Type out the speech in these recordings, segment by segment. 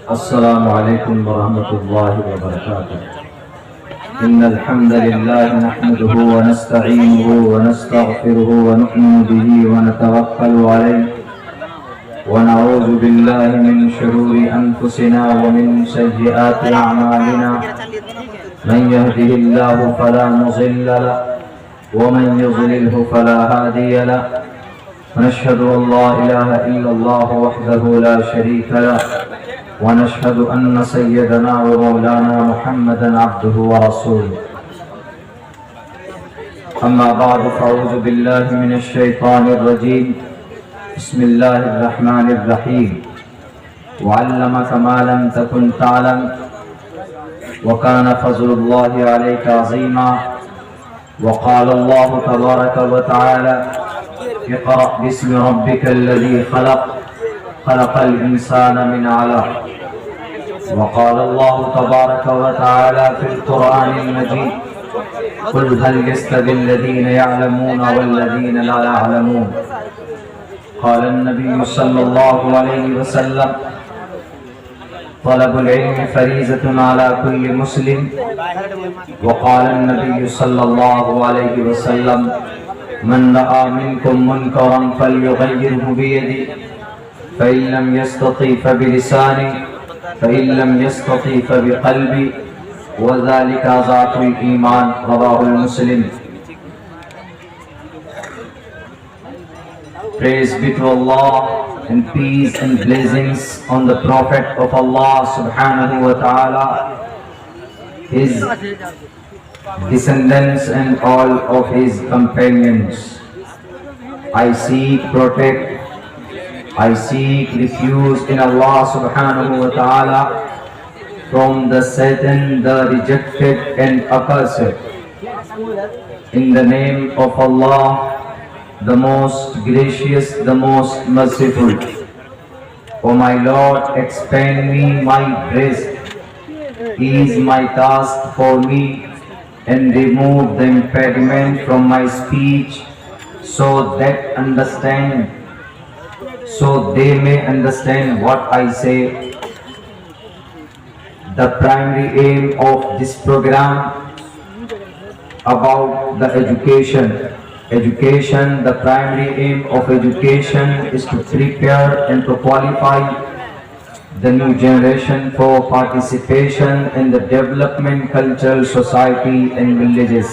السلام علیکم ورحمۃ اللہ وبرکاتہ۔ ان الحمد للہ نحمده ونستعینه ونستغفره ونؤمن به ونتوکل علیہ ونعوذ باللہ من شرور انفسنا ومن سیئات اعمالنا من يهده اللہ فلا مضل له ومن يضلله فلا هادي له ونشهد ان لا اله الا الله وحده لا شريك له ونشهد ان سيدنا ومولانا محمدا عبده ورسوله اما بعد فاعوذ بالله من الشيطان الرجيم بسم الله الرحمن الرحيم وعلمك ما لم تكن تعلم وكان فضل الله عليك عظيما وقال الله تبارك وتعالى اقرأ باسم ربك الذي خلق الإنسان من علق وقال الله تبارك وتعالى في القرآن المجيد قل هل يستوي الذين يعلمون والذين لا يعلمون قال النبي صلى الله عليه وسلم طلب العلم فريضة على كل مسلم وقال النبي صلى الله عليه وسلم من رأى منكم منكرا فليغيره بيده فإن لم يستطع فبلسانه فإن لم يستطع فبقلبه وذلك ضعف الإيمان رواه المسلم. Praise be to Allah and peace and blessings on the Prophet of Allah subhanahu wa ta'ala, his descendants and all of his companions. I seek refuge in Allah subhanahu wa ta'ala from the Satan, the rejected and accursed. In the name of Allah, the most gracious, the most merciful. O my Lord, expand me my breast, ease my task for me, and remove the impediment from my speech, so they may understand what I say. The primary aim of this program about the education, the primary aim of education is to prepare and to qualify the new generation for participation in the development, cultural, society and villages.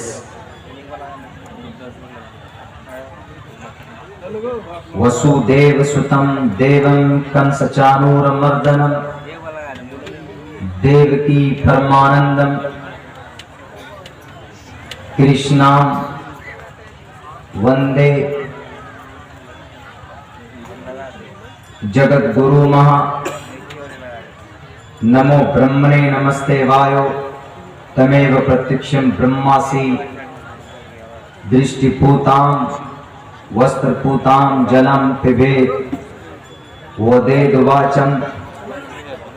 Vasudeva Sutam Devam Kansachanura Mardanam Devaki Paramanandam Krishnam Vande Jagat Guru Maha Namo Brahmane Namaste Vayo Tameva Pratiksham Brahmasi Drishti Putam Vastra Putam Jalam Pibet Voded Vacham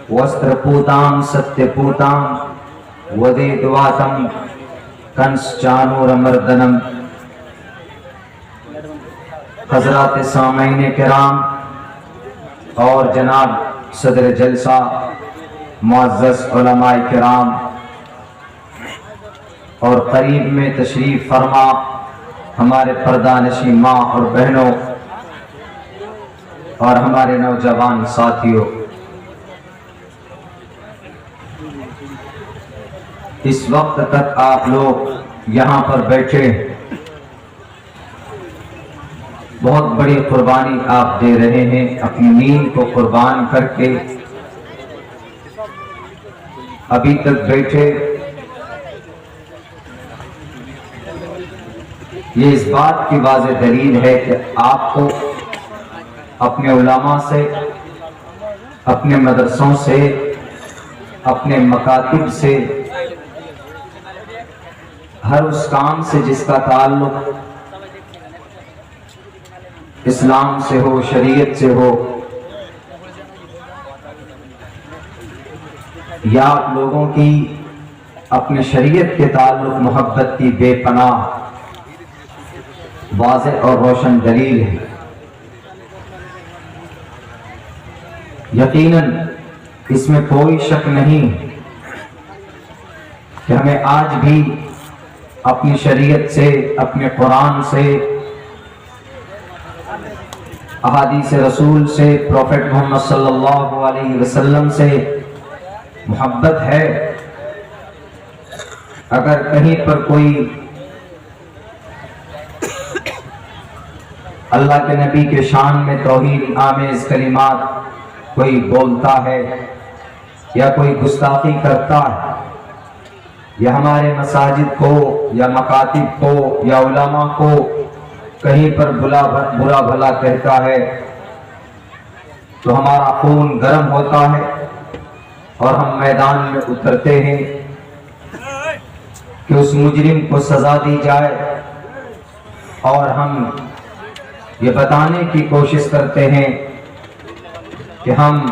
Vastra Putam Satya Putam Voded Vatam Kanschanur Mardanam. حضرات سامعین کرام اور جناب صدر جلسہ، معزز علماء کرام اور قریب میں تشریف فرما ہمارے پردہ نشین ماں اور بہنوں اور ہمارے نوجوان ساتھیوں، اس وقت تک آپ لوگ یہاں پر بیٹھے بہت بڑی قربانی آپ دے رہے ہیں، اپنی نیند کو قربان کر کے ابھی تک بیٹھے۔ یہ اس بات کی واضح دلیل ہے کہ آپ کو اپنے علماء سے، اپنے مدرسوں سے، اپنے مکاتب سے، ہر اس کام سے جس کا تعلق اسلام سے ہو، شریعت سے ہو، یا آپ لوگوں کی اپنے شریعت کے تعلق محبت کی بے پناہ واضح اور روشن دلیل ہے۔ یقیناً اس میں کوئی شک نہیں کہ ہمیں آج بھی اپنی شریعت سے، اپنے قرآن سے، احادیث رسول سے، پروفیٹ محمد صلی اللہ علیہ وسلم سے محبت ہے۔ اگر کہیں پر کوئی اللہ کے نبی کے شان میں توہین آمیز کلمات کوئی بولتا ہے یا کوئی گستاخی کرتا ہے یا ہمارے مساجد کو یا مکاتب کو یا علماء کو کہیں پر برا بھلا کہتا ہے تو ہمارا خون گرم ہوتا ہے اور ہم میدان میں اترتے ہیں کہ اس مجرم کو سزا دی جائے، اور ہم یہ بتانے کی کوشش کرتے ہیں کہ ہم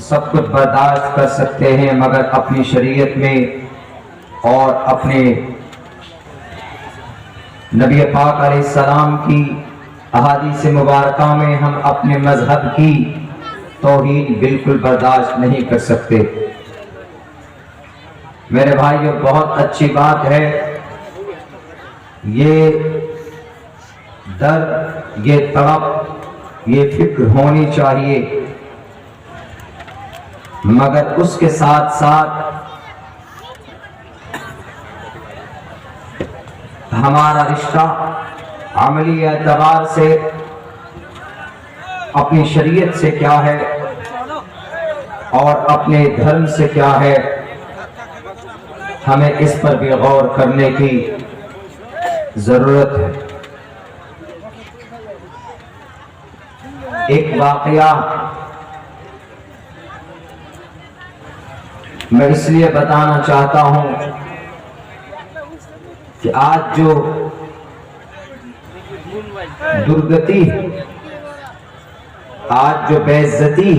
سب کچھ برداشت کر سکتے ہیں، مگر اپنی شریعت میں اور اپنے نبی پاک علیہ السلام کی احادیث مبارکہ میں ہم اپنے مذہب کی توہین بالکل برداشت نہیں کر سکتے۔ میرے بھائیو، بہت اچھی بات ہے، یہ درد، یہ طلب، یہ فکر ہونی چاہیے، مگر اس کے ساتھ ساتھ ہمارا رشتہ عملی اعتبار سے اپنی شریعت سے کیا ہے اور اپنے دھرم سے کیا ہے، ہمیں اس پر بھی غور کرنے کی ضرورت ہے۔ ایک واقعہ میں اس لیے بتانا چاہتا ہوں کہ آج جو درگتی، آج جو بے عزتی،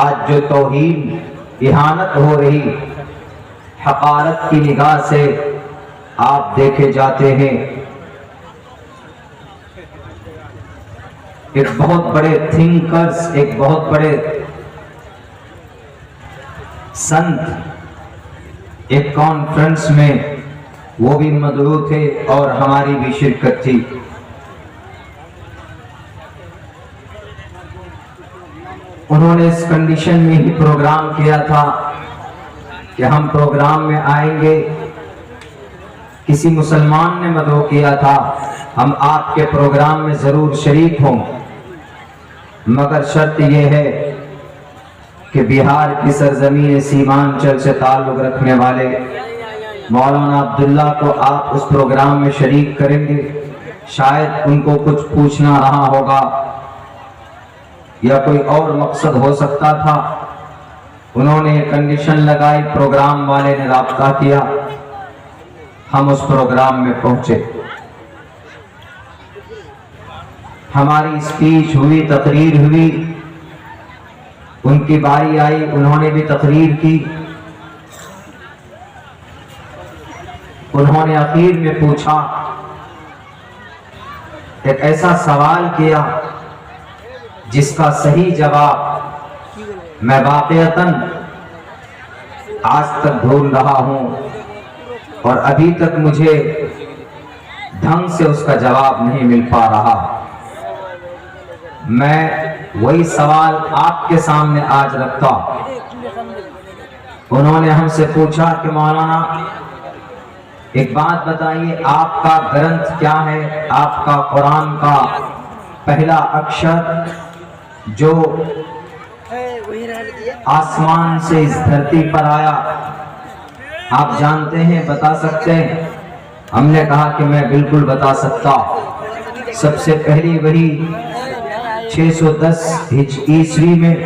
آج جو توہین، اہانت ہو رہی، حقارت کی نگاہ سے آپ دیکھے جاتے ہیں، ایک بہت بڑے تھنکرز، ایک بہت بڑے سنت ایک کانفرنس میں وہ بھی مدعو تھے اور ہماری بھی شرکت تھی۔ انہوں نے اس کنڈیشن میں ہی پروگرام کیا تھا کہ ہم پروگرام میں آئیں گے، کسی مسلمان نے مدعو کیا تھا ہم آپ کے پروگرام میں ضرور شریک ہوں، مگر شرط یہ ہے کہ بہار کی سرزمین سیمانچل سے تعلق رکھنے والے مولانا عبداللہ کو آپ اس پروگرام میں شریک کریں گے۔ شاید ان کو کچھ پوچھنا رہا ہوگا یا کوئی اور مقصد ہو سکتا تھا، انہوں نے یہ کنڈیشن لگائی، پروگرام والے نے رابطہ کیا، ہم اس پروگرام میں پہنچے، ہماری اسپیچ ہوئی، تقریر ہوئی، ان کی باری آئی، انہوں نے بھی تقریر کی۔ انہوں نے اخیر میں پوچھا، ایک ایسا سوال کیا جس کا صحیح جواب میں واقعتاً آج تک ڈھونڈ رہا ہوں اور ابھی تک مجھے ڈھنگ سے اس کا جواب نہیں مل پا رہا۔ میں وہی سوال آپ کے سامنے آج رکھتا ہوں۔ انہوں نے ہم سے پوچھا کہ مولانا ایک بات بتائیے، آپ کا گرنتھ کیا ہے؟ آپ کا قرآن کا پہلا اکشر جو آسمان سے اس دھرتی پر آیا، آپ جانتے ہیں، بتا سکتے ہیں؟ ہم نے کہا کہ میں بالکل بتا سکتا ہوں۔ سب سے پہلی وحی 610 عیسوی میں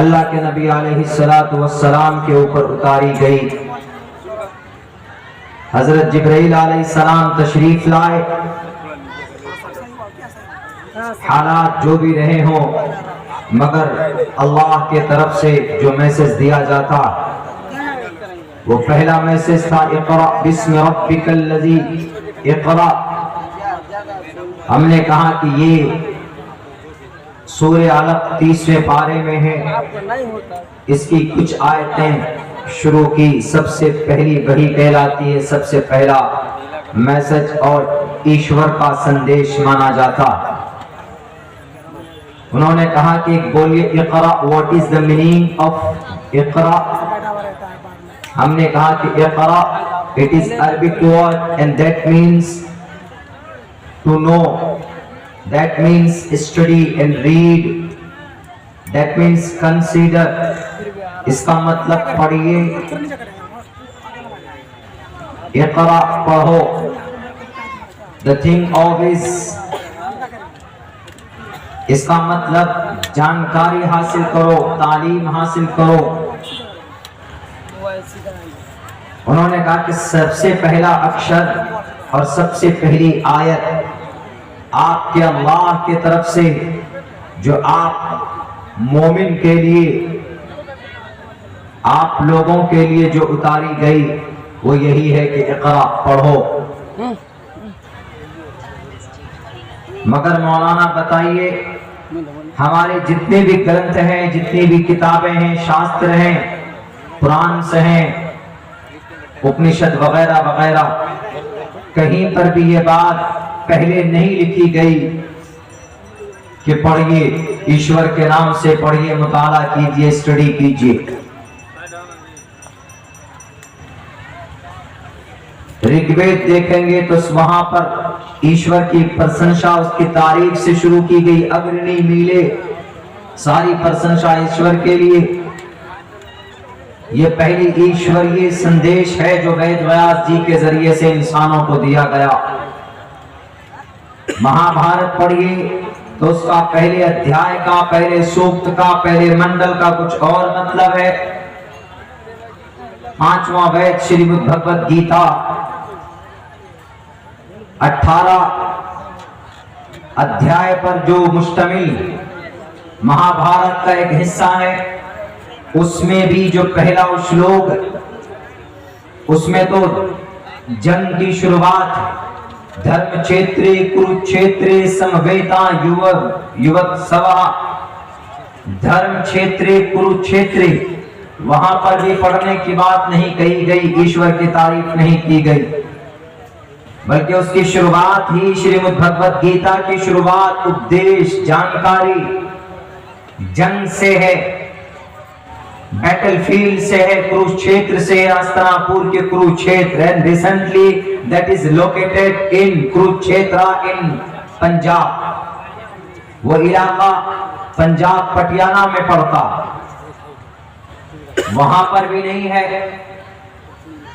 اللہ کے نبی علیہ السلام کے اوپر اتاری گئی۔ حضرت جبرائیل علیہ السلام تشریف لائے، حالات جو بھی رہے ہوں، مگر اللہ کے طرف سے جو میسج دیا جاتا وہ پہلا میسج تھا، اقرأ بسم ربک الذی، اقرأ۔ ہم نے کہا کہ یہ سورہ علق 30ویں پارے میں ہے. اس کی کچھ آیتیں شروع کی. سب سے پہلی وحی کہلاتی ہے، سب سے پہلا میسج اور ایشور کا سندیش مانا جاتا. انہوں نے کہا کہ بولیے Iqra, what is the meaning of Iqra? ہم نے کہا کہ اقرا it is Arabic word and that means to know, that means study and read, that means consider. اس کا مطلب پڑھیے، اقرا پڑھو. the thing of is، اس کا مطلب جانکاری حاصل کرو، تعلیم حاصل کرو. انہوں نے کہا کہ سب سے پہلا اکشر اور سب سے پہلی آیت آپ کے اللہ کی طرف سے جو آپ مومن کے لیے، آپ لوگوں کے لیے جو اتاری گئی وہ یہی ہے کہ اقرا پڑھو. مگر مولانا بتائیے، ہمارے جتنے بھی گرنتھ ہیں، جتنی بھی کتابیں ہیں، شاستر ہیں، قرآن سے ہیں، اپنشد وغیرہ وغیرہ، کہیں پر بھی یہ بات پہلے نہیں لکھی گئی کہ پڑھیے، ایشور کے نام سے پڑھیے، مطالعہ کیجئے، اسٹڈی کیجئے. رگ وید دیکھیں گے تو وہاں پر ایشور کی پرشنسا، اس کی تعریف سے شروع کی گئی. اگرنی میلے، ساری پرشنسا ایشور کے لیے. یہ پہلی ایشوریہ سندیش ہے جو وید ویاس جی کے ذریعے سے انسانوں کو دیا گیا. مہا بھارت پڑھیے تو اس کا پہلے ادھیائے کا، پہلے سوکت کا، پہلے منڈل کا کچھ اور مطلب ہے. پانچواں وید شریمد بھگوت گیتا 18 ادھیائے پر جو مشتمل مہا بھارت کا ایک حصہ ہے، اس میں بھی جو پہلا شلوک، اس میں تو جنگ کی شروعات ہے. دھرم چھیترے کروچھیترے سمویتا یوت سوا. دھرم چھیترے کروچھیترے، وہاں پر بھی پڑھنے کی بات نہیں کہی گئی، ایشور کی تعریف نہیں کی گئی، بلکہ اس کی شروعات ہی شریمد بھگوت گیتا کی شروعات اپدیش، جانکاری، جنگ سے ہے، بیٹل فیلڈ سے ہے، کروچھیتر سے ہے، استنا پور کے کروچھیتر. and recently that is located in Kurukshetra in Punjab. وہ علاقہ پنجاب پٹیالہ میں پڑتا، وہاں پر بھی نہیں ہے.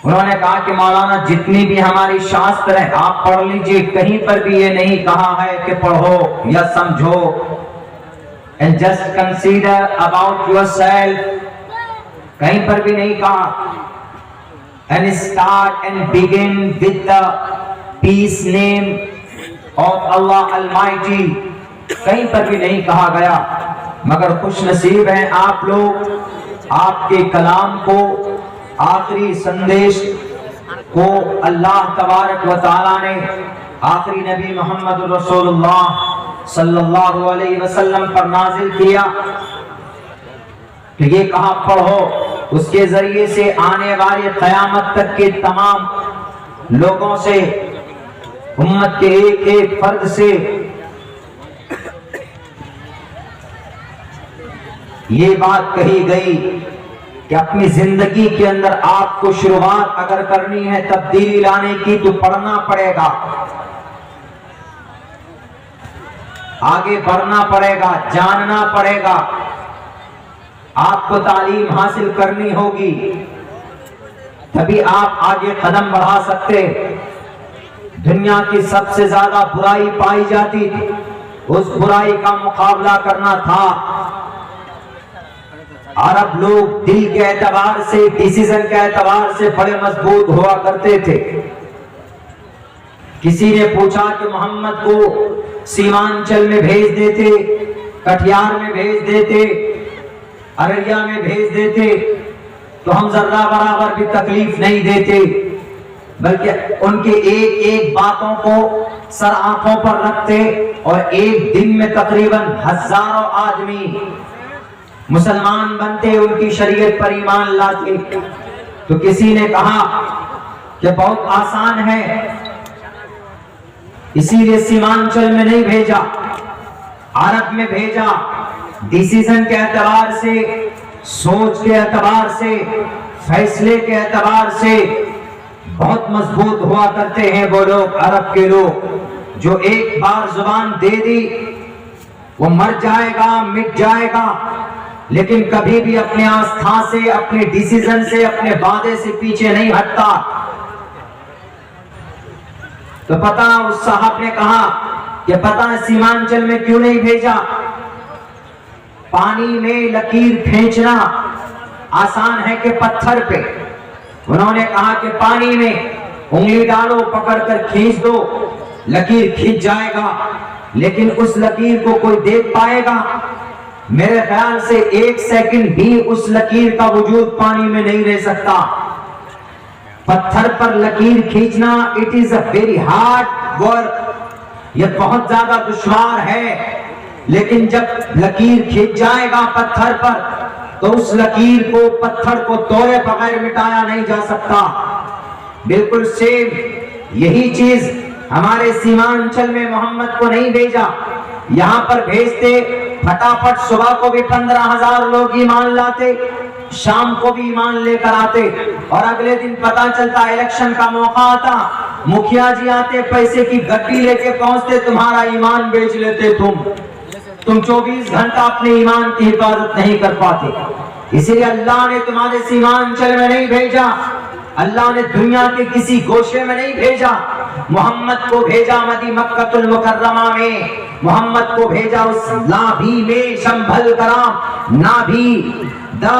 انہوں نے کہا کہ مولانا جتنی بھی ہماری شاستر ہیں آپ پڑھ لیجئے، کہیں پر بھی یہ نہیں کہا ہے کہ پڑھو یا سمجھو. and just consider about yourself، کہیں پر بھی نہیں کہا. and start and begin with the peace name of Allah Almighty، کہیں پر بھی نہیں کہا گیا. مگر خوش نصیب ہیں آپ لوگ، آپ کے کلام کو، آخری سندیش کو اللہ تبارک و تعالیٰ نے آخری نبی محمد رسول اللہ صلی اللہ علیہ وسلم پر نازل کیا کہ یہ کہا پڑھو. اس کے ذریعے سے آنے والی قیامت تک کے تمام لوگوں سے، امت کے ایک ایک فرد سے یہ بات کہی گئی کہ اپنی زندگی کے اندر آپ کو شروعات اگر کرنی ہے تبدیلی لانے کی تو پڑھنا پڑے گا، آگے بڑھنا پڑے گا، جاننا پڑے گا، آپ کو تعلیم حاصل کرنی ہوگی، تبھی آپ آگے قدم بڑھا سکتے. دنیا کی سب سے زیادہ برائی پائی جاتی تھی، اس برائی کا مقابلہ کرنا تھا. عرب لوگ دل کے اعتبار سے، ڈیسیزن کے اعتبار سے بڑے مضبوط ہوا کرتے تھے. کسی نے پوچھا کہ محمد کو سیمانچل میں بھیج دیتے، کٹیہار میں بھیج دیتے، ارریہ میں بھیج دیتے تو ہم ذرہ برابر بھی تکلیف نہیں دیتے. بلکہ ان کے ایک ایک باتوں کو سر آنکھوں پر رکھتے اور ایک دن میں تقریباً ہزاروں آدمی مسلمان بنتے، ان کی شریعت پر ایمان لاتے۔ تو کسی نے کہا کہ بہت آسان ہے، اسی لیے سیمانچل میں نہیں بھیجا، عرب میں بھیجا۔ ڈیسیزن کے اعتبار سے، سوچ کے اعتبار سے، فیصلے کے اعتبار سے بہت مضبوط ہوا کرتے ہیں وہ لوگ، عرب کے لوگ، جو ایک بار زبان دے دی وہ مر جائے گا، مٹ جائے گا، لیکن کبھی بھی اپنے آستھا سے، اپنے ڈیسیزن سے، اپنے وعدے سے پیچھے نہیں ہٹتا۔ تو پتہ اس صاحب نے کہا کہ پتہ سیمانچل میں کیوں نہیں بھیجا؟ پانی میں لکیر کھینچنا آسان ہے کہ پتھر پہ؟ انہوں نے کہا کہ پانی میں انگلی ڈالو، پکڑ کر کھینچ دو، لکیر کھینچ جائے گا، لیکن اس لکیر کو کوئی دیکھ پائے گا؟ میرے خیال سے ایک سیکنڈ بھی اس لکیر کا وجود پانی میں نہیں رہ سکتا۔ پتھر پر لکیر کھینچنا it is a very hard work، یہ بہت زیادہ دشوار ہے، لیکن جب لکیر کھینچ جائے گا پتھر پر تو اس لکیر کو، پتھر کو توڑے بغیر مٹایا نہیں جا سکتا۔ بالکل سیم یہی چیز ہمارے سیمانچل میں محمد کو نہیں بھیجا، یہاں پر بھیجتے پھٹافٹ صبح کو بھی 15,000 لوگ ایمان لاتے، شام کو بھی ایمان لے کر آتے، اور اگلے دن پتا چلتا الیکشن کا موقع آتا، مکھیا جی آتے، پیسے کی گڈی لے کے پہنچتے، تمہارا ایمان بیچ لیتے، تم 24 گھنٹہ اپنے ایمان کی حفاظت نہیں کر پاتے۔ اسی لیے اللہ نے تمہارے سیمانچل میں نہیں بھیجا، اللہ نے دنیا کے کسی گوشے میں نہیں بھیجا، محمد کو بھیجا مکہ المکرمہ میں، محمد کو بھیجا اس نابھی میں، شمبھل کرام نابھی، the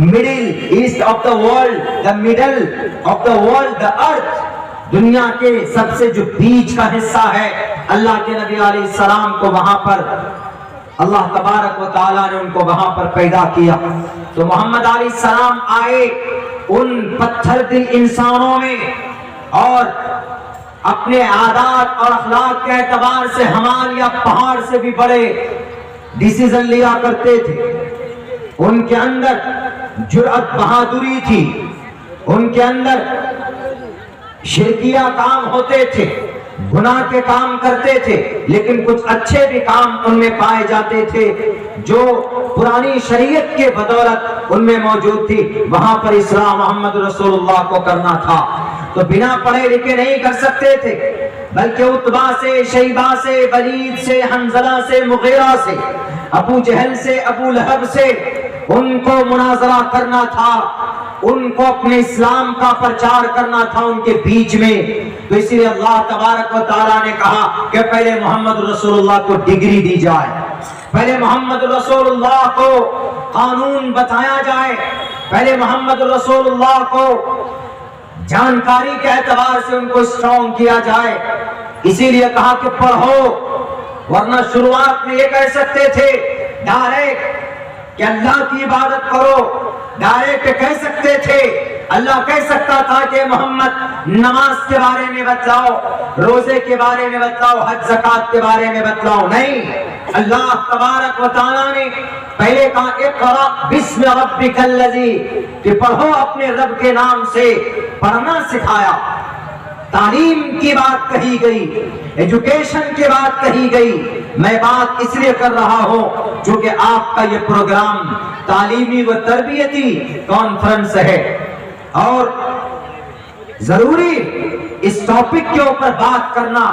middle east of the world, the middle of the world, the earth، دنیا کے سب سے جو بیچ کا حصہ ہے، اللہ کے نبی علیہ السلام کو وہاں پر اللہ تبارک و تعالیٰ نے ان کو وہاں پر پیدا کیا۔ تو محمد علیہ السلام آئے ان پتھر دل انسانوں میں، اور اپنے عادات اور اخلاق کے اعتبار سے ہمالیہ پہاڑ سے بھی بڑے ڈیسیزن لیا کرتے تھے۔ ان کے اندر جرأت، بہادری تھی، ان کے اندر شرکیہ کام ہوتے تھے، گناہ کے کام کرتے تھے، لیکن کچھ اچھے بھی کام ان میں پائے جاتے تھے جو پرانی شریعت کے بدولت ان میں موجود تھی۔ وہاں پر اسلام محمد رسول اللہ کو کرنا تھا، تو بنا پڑھے لکھے نہیں کر سکتے تھے، بلکہ عتبہ سے، شیبہ سے، ولید سے، حنظلہ سے، مغیرہ سے، ابو جہل سے، ابو لہب سے ان کو مناظرہ کرنا تھا، ان کو اپنے اسلام کا پرچار کرنا تھا ان کے بیچ میں۔ تو اسی لیے اللہ تبارک و تعالیٰ نے کہا کہ پہلے محمد رسول اللہ کو ڈگری دی جائے، پہلے محمد رسول اللہ کو قانون بتایا جائے، پہلے محمد رسول اللہ کو جانکاری کے اعتبار سے ان کو اسٹرانگ کیا جائے۔ اسی لیے کہا کہ پڑھو، ورنہ شروعات میں یہ کہہ سکتے تھے ڈائریکٹ کہ اللہ کی عبادت کرو، ڈائریکٹ کہہ سکتے تھے، اللہ کہہ سکتا تھا کہ محمد نماز کے بارے میں بتلاؤ، روزے کے بارے میں بتلاؤ، حج زکات کے بارے میں بتلاؤ، نہیں، اللہ تبارک و تعالیٰ نے پہلے کہا اقرأ بسم ربک الذی، کہ پڑھو اپنے رب کے نام سے، پڑھنا سکھایا۔ تعلیم کی بات کہی گئی، ایجوکیشن کی بات کہی گئی۔ میں بات اس لیے کر رہا ہوں چونکہ آپ کا یہ پروگرام تعلیمی و تربیتی کانفرنس ہے، اور ضروری اس ٹاپک کے اوپر بات کرنا،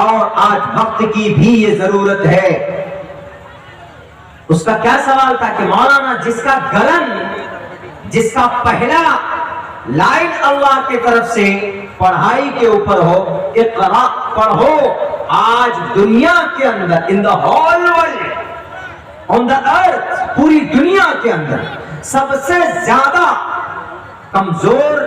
اور آج وقت کی بھی یہ ضرورت ہے۔ اس کا کیا سوال تھا کہ مولانا جس کا گلن، جس کا پہلا لائن اللہ کی طرف سے پڑھائی کے اوپر ہو، اقرا پڑھو، آج دنیا کے اندر in the whole world on the earth، پوری دنیا کے اندر سب سے زیادہ کمزور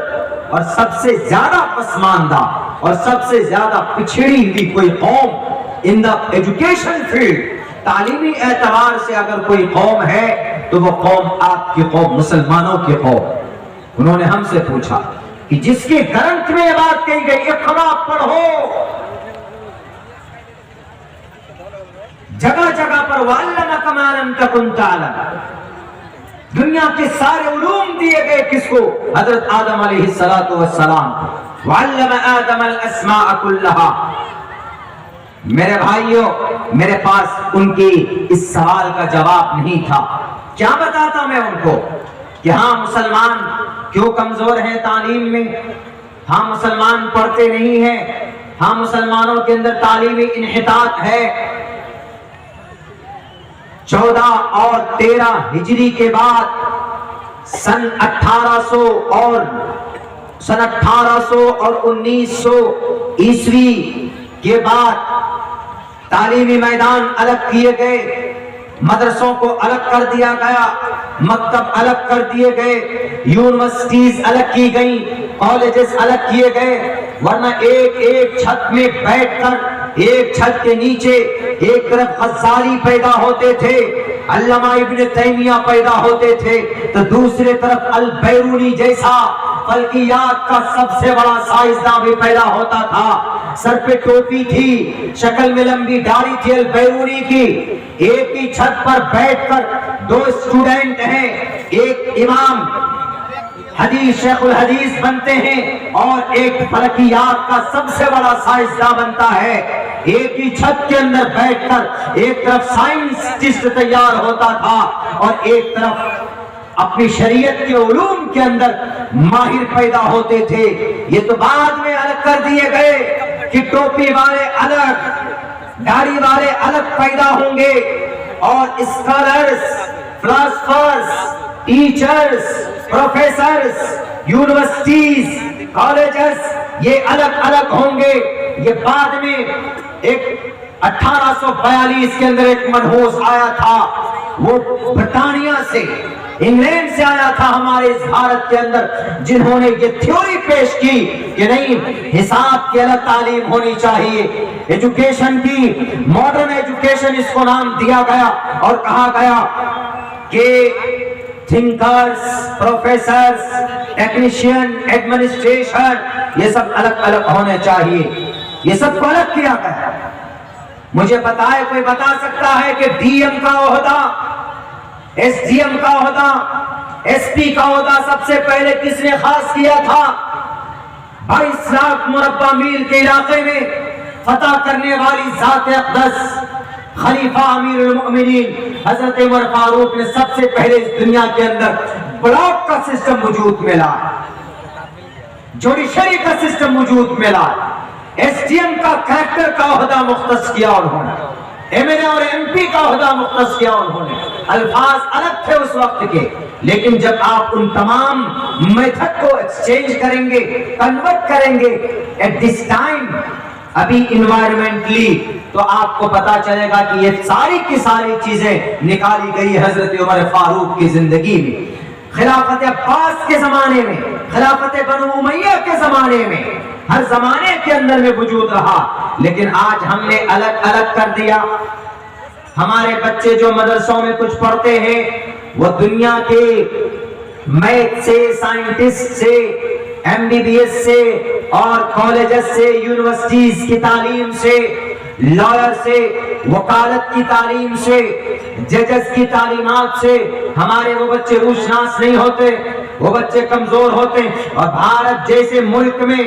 اور سب سے زیادہ پسماندہ اور سب سے زیادہ پچھڑی ہوئی کوئی قوم in the education field، تعلیمی اعتبار سے اگر کوئی قوم ہے تو وہ قوم آپ کی قوم، مسلمانوں کی قوم۔ انہوں نے ہم سے پوچھا کہ جس کے گرنتھ میں یہ بات کہی گئی اقرا پڑھو، جگہ جگہ پر وَعَلَّمَكَ مَا لَمْ تَكُنْ تَعْلَمُ، دنیا کے سارے علوم دیے گئے کس کو؟ حضرت آدم علیہ السلام کو۔ وَعَلَّمَ آدَمَ الْأَسْمَاءَ كُلَّهَا۔ میرے بھائیوں، میرے پاس ان کی اس سوال کا جواب نہیں تھا، کیا بتاتا میں ان کو کہ ہاں مسلمان کیوں کمزور ہیں تعلیم میں، ہاں مسلمان پڑھتے نہیں ہیں، ہاں مسلمانوں کے اندر تعلیمی انحطاط ہے۔ 14 اور 13 ہجری کے بعد سن 1800 اور 1900 عیسوی کے بعد تعلیمی میدان الگ کیے گئے، مدرسوں کو الگ کر دیا گیا، مکتب الگ کر دیے گئے، یونیورسٹیز الگ کی گئیں، کالجز الگ کیے گئے، ورنہ ایک ایک چھت میں بیٹھ کر ایک چھت کے نیچے ایک طرف غزالی پیدا ہوتے تھے، علامہ ابن تیمیہ پیدا ہوتے تھے، تو دوسرے طرف البیرونی جیسا فلکیات کا سب سے بڑا سائنسداں بھی پیدا ہوتا تھا، سر پہ ٹوپی تھی، شکل میں لمبی داڑھی تھی البیرونی کی۔ ایک ہی چھت پر بیٹھ کر 2 اسٹوڈنٹ ہیں، ایک امام حدیث شیخ الحدیث بنتے ہیں اور ایک فلکیات کا سب سے بڑا سائنسداں بنتا ہے۔ ایک ہی چھت کے اندر بیٹھ کر ایک طرف سائنسٹسٹ تیار ہوتا تھا اور ایک طرف اپنی شریعت کے علوم کے اندر ماہر پیدا ہوتے تھے۔ یہ تو بعد میں الگ کر دیے گئے کہ ٹوپی والے الگ، داڑھی والے الگ پیدا ہوں گے، اور scholars, philosophers, teachers, professors, universities, colleges یہ الگ الگ ہوں گے۔ یہ بعد میں ایک 1842 کے اندر ایک منحوس آیا تھا، وہ برطانیہ سے، انگلینڈ سے آیا تھا ہمارے اس بھارت کے اندر، جنہوں نے یہ تھیوری پیش کی کہ نہیں، حساب کی الگ تعلیم ہونی چاہیے، ایجوکیشن کی ماڈرن ایجوکیشن اس کو نام دیا گیا، اور کہا گیا کہ تھنکرز، پروفیسرز، ٹیکنیشین، ایڈمنسٹریشن یہ سب الگ الگ ہونے چاہیے۔ یہ سب کو الگ کیا گیا۔ مجھے بتائے کوئی بتا سکتا ہے کہ ڈی ایم کا عہدہ، ایس ڈی ایم کا عہدہ، ایس پی کا عہدہ سب سے پہلے کس نے خاص کیا تھا؟ 22 لاکھ مربع میل کے علاقے میں فتح کرنے والی ذات اقدس خلیفہ امیر المؤمنین حضرت عمر فاروق نے سب سے پہلے اس دنیا کے اندر بلاک کا سسٹم وجود میں لایا، جوڈیشری کا سسٹم وجود میں لایا، ایس ڈی ایم کا کریکٹر کا عہدہ مختص کیا انہوں نے، ایم ایل اے اور ایم پی کا عہدہ مختص کیا انہوں نے۔ الفاظ الگ تھے اس وقت کے، لیکن جب آپ ان تمام میتھڈ کو ایکسچینج کریں گے، کنورٹ کریں گے ایٹ دس ٹائم ابھی انوائرمنٹلی، تو آپ کو پتا چلے گا کہ یہ ساری کی ساری چیزیں نکالی گئی حضرت عمر فاروق کی زندگی میں، خلافت عباس کے زمانے میں، خلافت بنو امیہ کے زمانے میں، ہر زمانے کے اندر میں وجود رہا۔ لیکن آج ہم نے الگ الگ کر دیا۔ ہمارے بچے جو مدرسوں میں کچھ پڑھتے ہیں وہ دنیا کے میتھ سے، سائنٹسٹ سے، ایم بی بی ایس سے اور کالجز سے، یونیورسٹیز کی تعلیم سے، لائر سے، وکالت کی تعلیم سے، ججز کی تعلیمات سے ہمارے وہ بچے روشناس نہیں ہوتے، وہ بچے کمزور ہوتے ہیں۔ اور بھارت جیسے ملک میں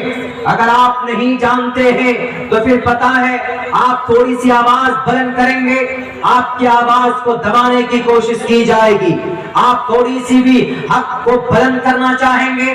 اگر آپ نہیں جانتے ہیں تو پھر پتا ہے آپ تھوڑی سی آواز بلند کریں گے، آپ کی آواز کو دبانے کی کوشش کی جائے گی، آپ تھوڑی سی بھی حق کو بلند کرنا چاہیں گے،